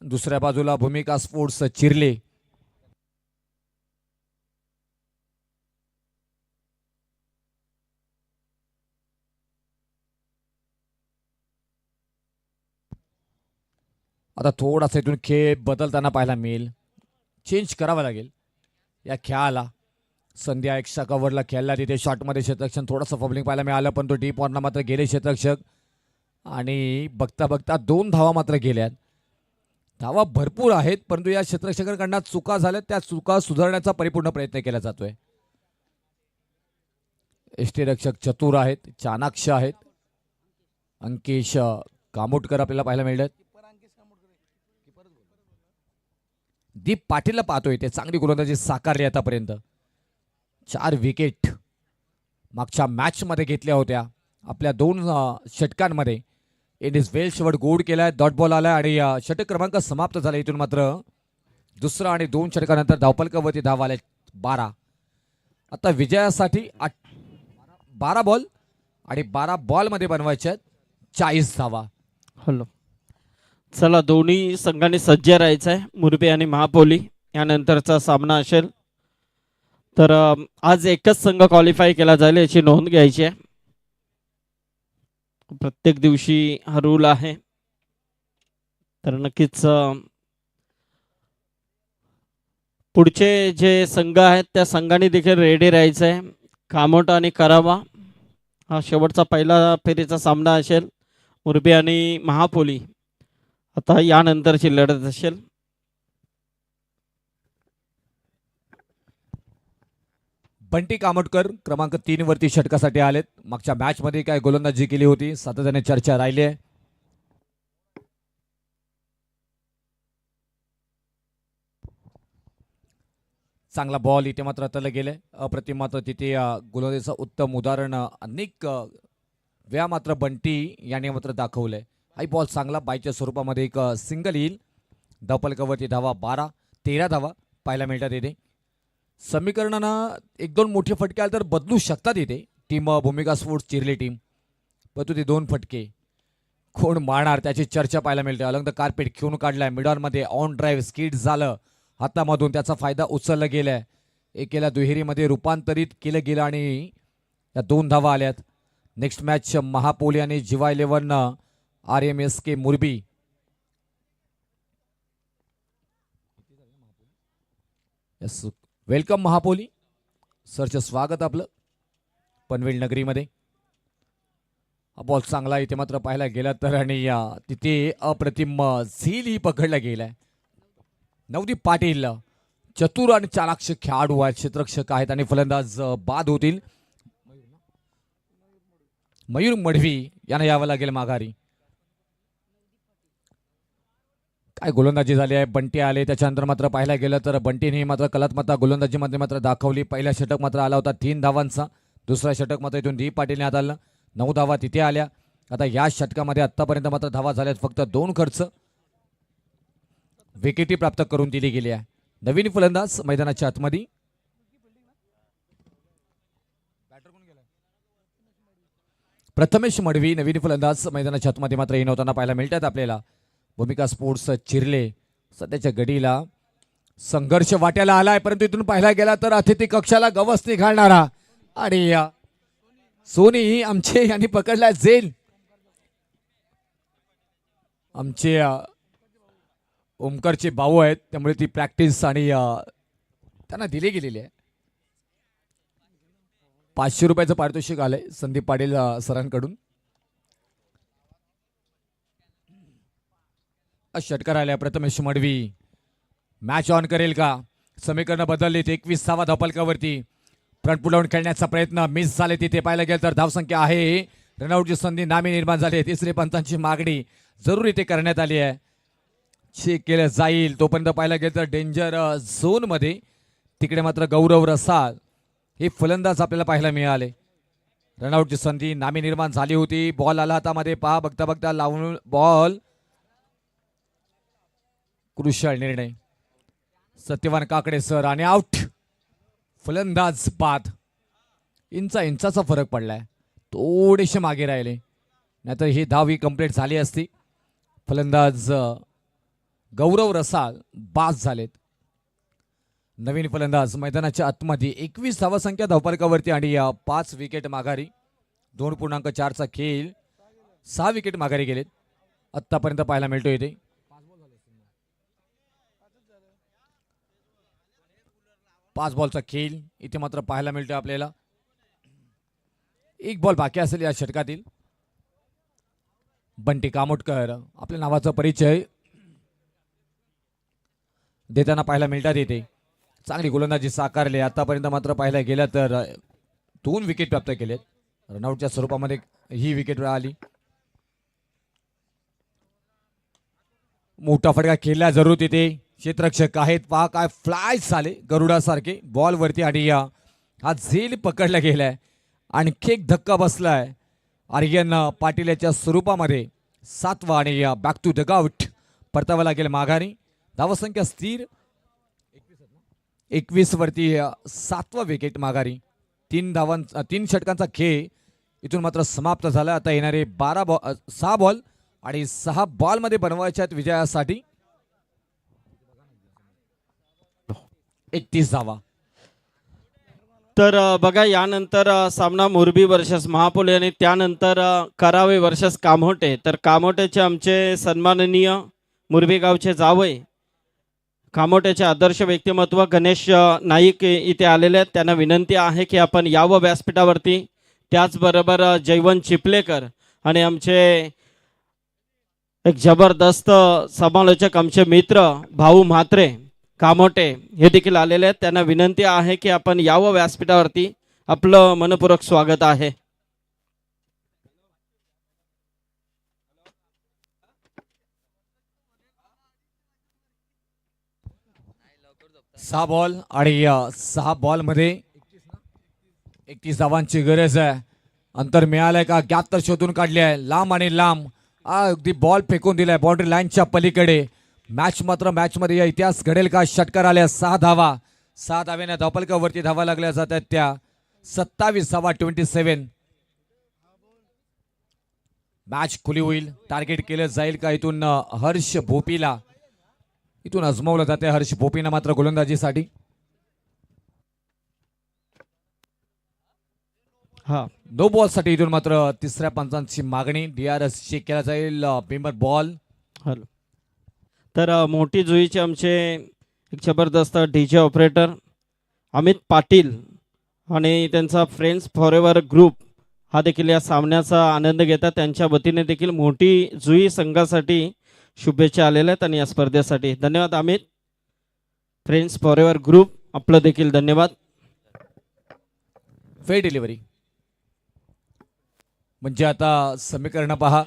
दुसऱ्या बाजूला भूमिका स्पोर्ट्स चिरले. आता थोडासा इथून खेळ बदलताना पाहायला मिळेल. चेंज करावा लागेल या खेळाला. संध्या एक्स्ट्रा कव्हरला खेळला तिथे शॉटमध्ये क्षेत्ररक्षण थोडंसं फबलिंग पाहायला मिळालं पण तो डीप ऑनला मात्र गेले क्षेत्ररक्षक आणि बघता बघता 2 धावा मात्र गेल्यात. धावा भरपूर आहेत परंतु या क्षेत्ररक्षकांकडून चुका झाल्यात. त्या चुका सुधारण्याचा परिपूर्ण प्रयत्न केला जातोय. यष्टीरक्षक चतुर आहेत, चाणाक्ष आहेत. अंकेश कामोटकर आपल्याला पाहायला मिळतात. दीप पाटीलला पाहतोय ते चांगली गोलंदाजी साकारली आतापर्यंत. 4 विकेट मागच्या मॅच मध्ये घेतल्या होत्या. आपल्या 2 षटकांमध्ये इंडिज वेल शेवट गोड केलाय. डॉट बॉल आलाय आणि षटक क्रमांक समाप्त झाला. इथून मात्र दुसरा आणि 2 षटकानंतर धावफलकावरती धाव आले 12. आता विजयासाठी 12 बॉल आणि 12 बॉल मध्ये बनवायचे आहेत 40 धावा. हॅलो चला दोन्ही संघांनी सज्ज राहायचं आहे. मुरबे आणि महापोली यानंतरचा सामना असेल. तर आज एकच संघ क्वालिफाय केला जाईल याची नोंद घ्यायची आहे. प्रत्येक दिवशी हा रूल आहे. तर नक्कीच पुढचे जे संघ आहेत त्या संघाने देखील रेडी राहायचं आहे. कामोट आणि करावा हा शेवटचा पहिला फेरीचा सामना असेल. मुरबे आणि महापोली आता यानंतरची लढत असेल. बंटी कामोटकर क्रमांक 3 वरती षटकासाठी आलेत. मागच्या मॅच मध्ये काय गोलंदाजी केली होती सातत्याने चर्चा राहिली आहे. चांगला बॉल इथे मात्र आता गेले. अप्रतिम मात्र तिथे गोलंदाजीचं उत्तम उदाहरण अनेक वेळा मात्र बंटी याने मात्र दाखवलंय. हाई बॉल चांगला बायच्या स्वरूपामध्ये एक सिंगल येईल. धावफलकावरती धावा 12. 13 धावा पाहायला मिळतात इथे. समीकरणानं 1-2 मोठे फटके आले तर बदलू शकतात इथे टीम भूमिका स्पोर्ट्स चिरली टीम. परंतु ते 2 फटके कोण मारणार त्याची चर्चा पाहायला मिळते. अलंग कार्पेट घेऊन काढलाय. मिडॉनमध्ये ऑन ड्राईव्ह स्किड झालं हातामधून. त्याचा फायदा उचलला गेलाय. एकेला दुहेरीमध्ये रूपांतरित केलं गेलं आणि या 2 धावा आल्यात. नेक्स्ट मॅच महापोली आणि जिवा 11 RMSK मुरबी. यस वेलकम महापोली सरचं स्वागत आपलं पनवेल नगरीमध्ये. हा बॉल चांगला इथे मात्र पाहायला गेला तर आणि तिथे अप्रतिम झीलही पकडला गेलाय. नवदीप पाटील चतुर आणि चालाक्ष खेळाडू आहेत. क्षेत्ररक्षक आहेत आणि फलंदाज बाद होतील. मयूर मडवी यांना यावं लागेल माघारी. काय गोलंदाजी झाली आहे. बंटी आले त्याच्यानंतर मात्र पाहायला गेलं तर बंटीने मात्र कलात्मकता गोलंदाजीमध्ये मात्र दाखवली. पहिला षटक मात्र आला होता 3 धावांचा. दुसरा षटक मात्र इथून दीप पाटीलने हाताळलं. 9 धावा तिथे आल्या. आता या षटकामध्ये आतापर्यंत मात्र धावा झाल्यात फक्त 2 खर्च. विकेटी प्राप्त करून दिली गेली आहे. नवीन फलंदाज मैदानाच्या आतमध्ये प्रथमेश मडवी नवीन फलंदाज मैदानाच्या आतमध्ये मात्र येणवताना पाहायला मिळतात आपल्याला. भूमिका स्पोर्ट्स चिरले सध्याच्या घडीला संघर्ष वाट्याला आलाय, परंतु इथून पाहायला गेला तर अतिथी कक्षाला गवसणी घालणारा आणि सोनी आमचे यांनी पकडला जेल. आमचे ओमकारचे भाऊ आहेत, त्यामुळे ती प्रॅक्टिस आणि त्यांना दिली गेलेली आहे. 500 रुपयाचं पारितोषिक आलंय संदीप पाटील सरांकडून. षटकार आल्या. प्रथमेश मडवी मॅच ऑन करेल का? समीकरण बदललीत. 21 धावफलकावरती फ्रंट पुल डाऊन खेळण्याचा प्रयत्न मिस झाले. तिथे पाहायला गेलं तर धावसंख्या आहे. रनआउटची संधी नामी निर्माण झाली. तिसरी पंचांची मागणी जरूर इथे करण्यात आली आहे. चेक केलं जाईल तोपर्यंत पाहायला गेलं तर डेंजर झोन मध्ये तिकडे मात्र गौरव रसाळ हे फलंदाज आपल्याला पाहायला मिळाले. रनआउटची संधी नामी निर्माण झाली होती. बॉल आला हातामध्ये. पहा बघता बघता लावून बॉल. क्रुशल निर्णय सत्यवान काकडे सर आणि आउट. फलंदाज बाद. इंचाचा फरक पडलाय. थोडेसे मागे राहिले नाहीतर ही धाव ही कंप्लीट झाली असती. फलंदाज गौरव रसाळ बाद झालेत. नवीन फलंदाज मैदानाच्या आतमध्ये 21 धावसंख्या धावफलकावरती आणि 5 विकेट माघारी. 2.4चा खेळ 6 विकेट माघारी गेलेत आतापर्यंत पाहायला मिळतो इथे. पाच बॉलचा खेळ इथे मात्र पाहायला मिळतो आपल्याला. 1 बॉल बाकी असेल या षटकातील. बंटी कामोटकर आपल्या नावाचा परिचय देताना पाहायला मिळतात येते. चांगली गोलंदाजी साकारली. आतापर्यंत मात्र पाहायला गेलं तर 2 विकेट प्राप्त केलेत. रनआउटच्या स्वरूपामध्ये ही विकेट आली. मोठा फटका खेळला जरूर तिथे. क्षेत्ररक्षक आहेत पहा काय फ्लाय झाले गरुडासारखे बॉल वरती आणि हा झेल पकडला गेलाय. आणखी एक धक्का बसलाय आर्यन पाटील याच्या स्वरूपामध्ये. 7वा आणि बॅक टू डगआउट परतावा लागेल माघारी. धावसंख्या स्थिर 21 वरती 7वा विकेट माघारी. 3 षटकांचा खेळ इथून मात्र समाप्त झाला. आता येणारे 6 बॉल आणि 6 बॉल मध्ये बनवायच्या विजयासाठी 31 धावा. तर बघा यानंतर सामना मोरबी वर्सेस महापोले आणि त्यानंतर करावे वर्सेस कामोटे. तर कामोटेचे आमचे सन्माननीय मोरबी गावचे जावई कामोट्याचे आदर्श व्यक्तिमत्व गणेश नाईक इथे आलेले आहेत. त्यांना विनंती आहे की आपण यावं व्यासपीठावरती. त्याचबरोबर जयवंत चिपलेकर आणि आमचे एक जबरदस्त समालोचक आमचे मित्र भाऊ म्हात्रे कामोटे हे देखील आलेले आहेत. त्यांना विनंती आहे की आपण यावं व्यासपीठावरती. आपलं मनपूर्वक स्वागत आहे. सहा बॉल आणि 6 बॉल मध्ये 31 धावांची गरज आहे. अंतर मिळालंय का? गॅप तर शोधून काढली आहे. लांब आणि लांब अगदी बॉल फेकून दिलाय बाउंड्री लाईनच्या पलीकडे. मॅच मध्ये या इतिहास घडेल का? षटकार आल्या. 6 धावा. 6 धाव्याने धावफलकावरती धावा लागल्या जातात त्या 27 धावा 27. मॅच खुली होईल. टार्गेट केलं जाईल का इथून? हर्ष भोपीला इथून आजमावलं जाते. हर्ष भोपीना मात्र गोलंदाजीसाठी. हा नो बॉल साठी इथून मात्र तिसऱ्या पंचांची मागणी. DRS चेक केला जाईल. पेंबर बॉल. हॅलो. तर मोठी जुईचे आमचे एक जबरदस्त DJ ऑपरेटर अमित पाटील आणि त्यांचा फ्रेंड्स फॉरएव्हर ग्रुप हा देखील या सामन्याचा आनंद घेतात. त्यांच्या वतीने देखील मोठी जुई संघासाठी शुभेच्छा आलेल्या आहेत आणि या स्पर्धेसाठी धन्यवाद अमित. फ्रेंड्स फॉरएव्हर ग्रुप आपलं देखील धन्यवाद. फेर डिलिव्हरी म्हणजे आता समीकरण पहा.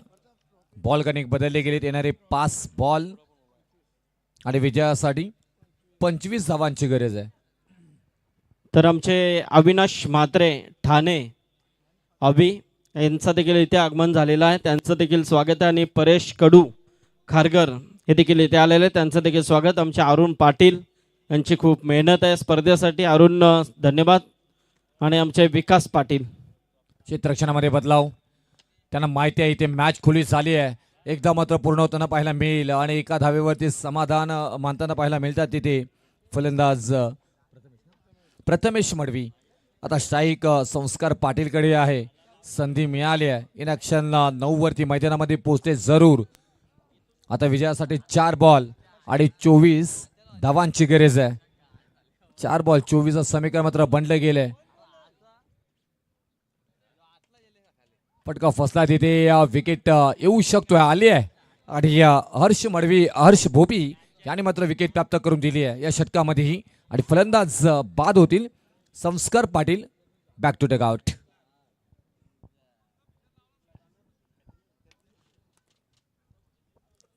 बॉल कनेक्ट बदलले गेलेत. येणारे 5 बॉल आणि विजयासाठी 25 धावांची गरज आहे. तर आमचे अविनाश म्हात्रे ठाणे अभि यांचं देखील इथे आगमन झालेलं आहे, त्यांचं देखील स्वागत आहे. आणि परेश कडू खारगर हे देखील इथे आलेले आहेत, त्यांचं देखील स्वागत. आमचे अरुण पाटील यांची खूप मेहनत आहे स्पर्धेसाठी, अरुण धन्यवाद. आणि आमचे विकास पाटील. क्षेत्ररक्षणामध्ये बदलाव, त्यांना माहिती आहे इथे मॅच खुली झाली आहे, एकदा मात्र पूर्ण होताना पाहायला मिळेल आणि एका धावेवरती समाधान मानताना पाहायला मिळतात तिथे फलंदाज प्रथमेश मडवी. आता स्ट्राईक संस्कार पाटीलकडे आहे, संधी मिळाली आहे, इन ॲक्शन 9 वरती मैदानामध्ये पोहोचते जरूर. आता विजयासाठी 4 बॉल आणि 24 धावांची गरज आहे. 4 बॉल 24 समीकरण मात्र बनलं गेलंय. पटका फसला तिथे विकेट येऊ शकतोय, आली आहे आणि हर्ष मडवी हर्ष भोपी याने मात्र विकेट प्राप्त करून दिली आहे या षटकामध्येही. आणि फलंदाज बाद होतील Sanskar Patil. Back to dugout.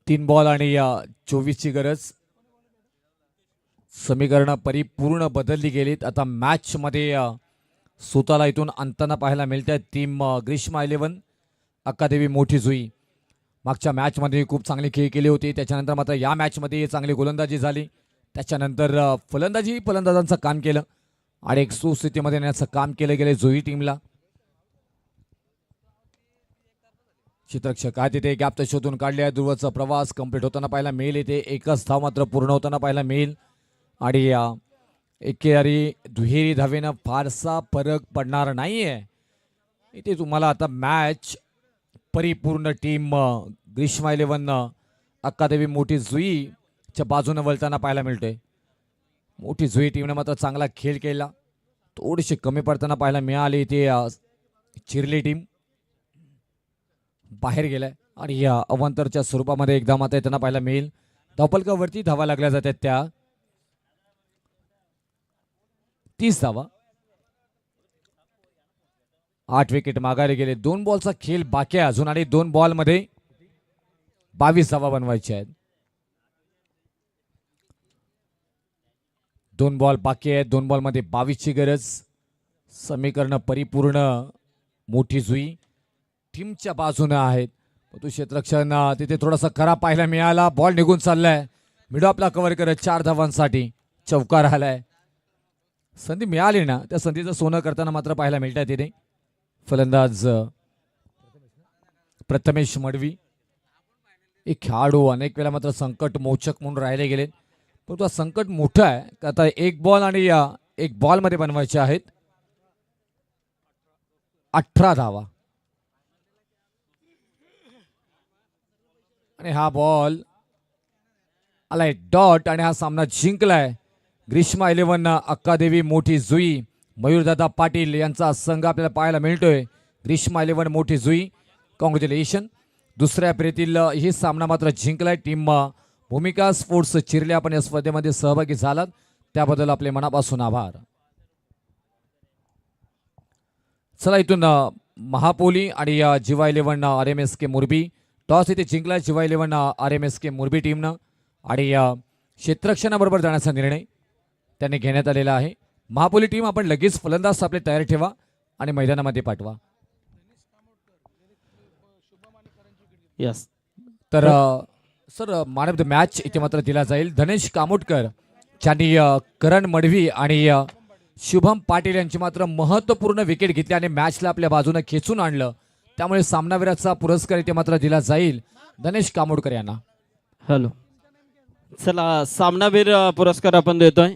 तीन बॉल आणि 24 ची गरज. समीकरण परिपूर्ण बदलली गेलीत. आता मॅच मध्ये स्वतःला इथून अंताना पाहायला मिळते टीम ग्रीष्मा 11 अक्कादेवी मोठी जुई. मागच्या मॅचमध्ये खूप चांगली खेळ केली होती, त्याच्यानंतर मात्र या मॅचमध्ये चांगली गोलंदाजी झाली, त्याच्यानंतर फलंदाजांचं काम केलं आणि एक सुस्थितीमध्ये येण्याचं काम केलं गेले जुई टीमला. क्षेत्ररक्षक आहे तिथे गॅप तर शोधून काढले आहे. दूरवरचा प्रवास कंप्लीट होताना पाहायला मिळेल. इथे एकच धाव मात्र पूर्ण होताना पाहायला मिळेल आणि एकेरी दुहेरी धावेनं फारसा फरक पडणार नाहीये इथे. तुम्हाला आता मॅच परिपूर्ण टीम ग्रीष्मा 11 अक्कादेवी मोठी जुईच्या बाजूने वळताना पाहायला मिळते. मोठी जुई टीमने मात्र चांगला खेळ केला, थोडीशी कमी पडताना पाहायला मिळाली. इथे चिरली टीम बाहेर गेलाय आणि या अवांतरच्या स्वरूपामध्ये एकदा मात्र त्यांना पाहायला मिळेल. धावपलकावरती धावा लागल्या जातात त्या 30 धावा. 8 विकेट मागायला गेले. 2 बॉलचा खेळ बाकी आहे अजून आणि 2 बॉल मध्ये 22 धावा बनवायच्या आहेत. 2 बॉल बाकी आहेत, 2 बॉल मध्ये 22 ची गरज. समीकरण परिपूर्ण मोठी जुई टीमच्या बाजूने आहेत. तो क्षेत्ररक्षण तिथे थोडासा खरा पाहायला मिळाला. बॉल निघून चाललाय, मिडो आपला कव्हर करत 4 धावांसाठी चौकार आलाय. संधी मिळाली ना, त्या संधीचं सोनं करताना मात्र पाहायला मिळतात तिथे फलंदाज प्रथमेश मडवी. एक खेळाडू अनेक वेळा मात्र संकट मोचक म्हणून राहिले गेले, परंतु संकट मोठं आहे. आता 1 बॉल आणि 1 बॉल मध्ये बनवायचे आहेत 18 धावा. आणि हा बॉल आलाय डॉट आणि हा सामना जिंकलाय ग्रीष्मा 11 अक्कादेवी मोठी जुई. मयूरदादा पाटील यांचा संघ आपल्याला पाहायला मिळतोय. ग्रीष्मा 11 मोठी जुई, कॉंग्रॅच्युलेशन. दुसऱ्या फेरीतील ही सामना मात्र जिंकलाय टीम भूमिका स्पोर्ट्स चिरले. आपण या स्पर्धेमध्ये सहभागी झालात त्याबद्दल आपले मनापासून आभार. चला इथून महापोली आणि जिवा 11 RMSK मुरबी. टॉस इथे जिंकलाय जिवा 11 RMSK मुरबी टीमनं आणि क्षेत्ररक्षणाबरोबर जाण्याचा निर्णय त्यांनी घेण्यात आलेला आहे. महापोली टीम आपण लगेच फलंदाज आपले तयार ठेवा आणि मैदानामध्ये पाठवा. यस तर sir man of the match इथे मात्र दिला जाईल धनेश कामोटकर, ज्यांनी करण मडवी आणि शुभम पाटील यांची मात्र महत्त्वपूर्ण विकेट घेतली आणि मॅचला आपल्या बाजूने खेचून आणलं. त्यामुळे सामनावीराचा पुरस्कार इथे मात्र दिला जाईल धनेश कामोडकर यांना. हॅलो, चला सामनावीर पुरस्कार आपण देतोय.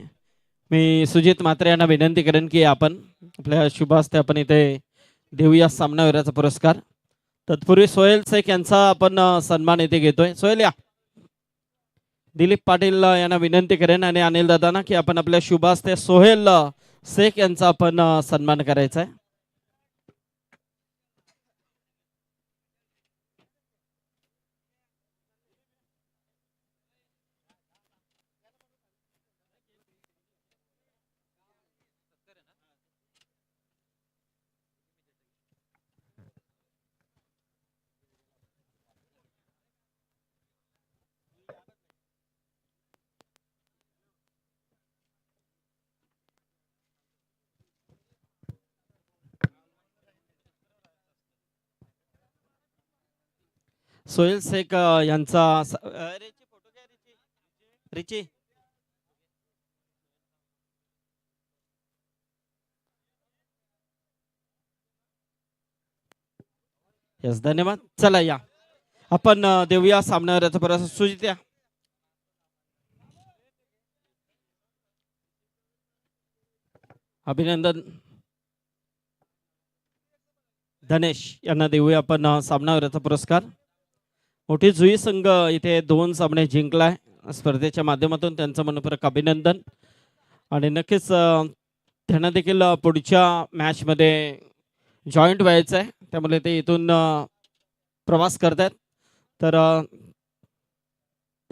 मी सुजित म्हात्रे यांना विनंती करेन की आपण आपल्या शुभ हस्ते आपण इथे देऊया सामनावीराचा पुरस्कार. तत्पूर्वी सोहेल शेख यांचा आपण सन्मान इथे घेतोय. सोहेल या. दिलीप पाटील यांना विनंती करेन आणि अनिल दादांना की आपण आपल्या शुभ हस्ते सोहेल शेख यांचा आपण सन्मान करायचा आहे. सोहेल शेख यांचा रिची यस धन्यवाद. चला या आपण देऊया सामन्यावर परत सुजित्या. अभिनंदन धनेश यांना देऊया आपण सामनावीराचा पुरस्कार. मोठी जुई संघ इथे 2 सामने जिंकलाय स्पर्धेच्या माध्यमातून, त्यांचं मनपूर्वक अभिनंदन. आणि नक्कीच त्यांना देखील पुढच्या मॅच मध्ये जॉईंट व्हायचं आहे, त्यामुळे ते इथून प्रवास करतात. तर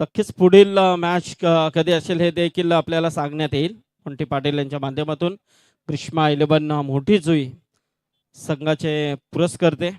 नक्कीच पुढील मॅच कधी असेल हे देखील आपल्याला सांगण्यात येईल. पंटी पाटील यांच्या माध्यमातून ग्रीष्मा 11 मोठी जुई संघाचे पुरस्कर्ते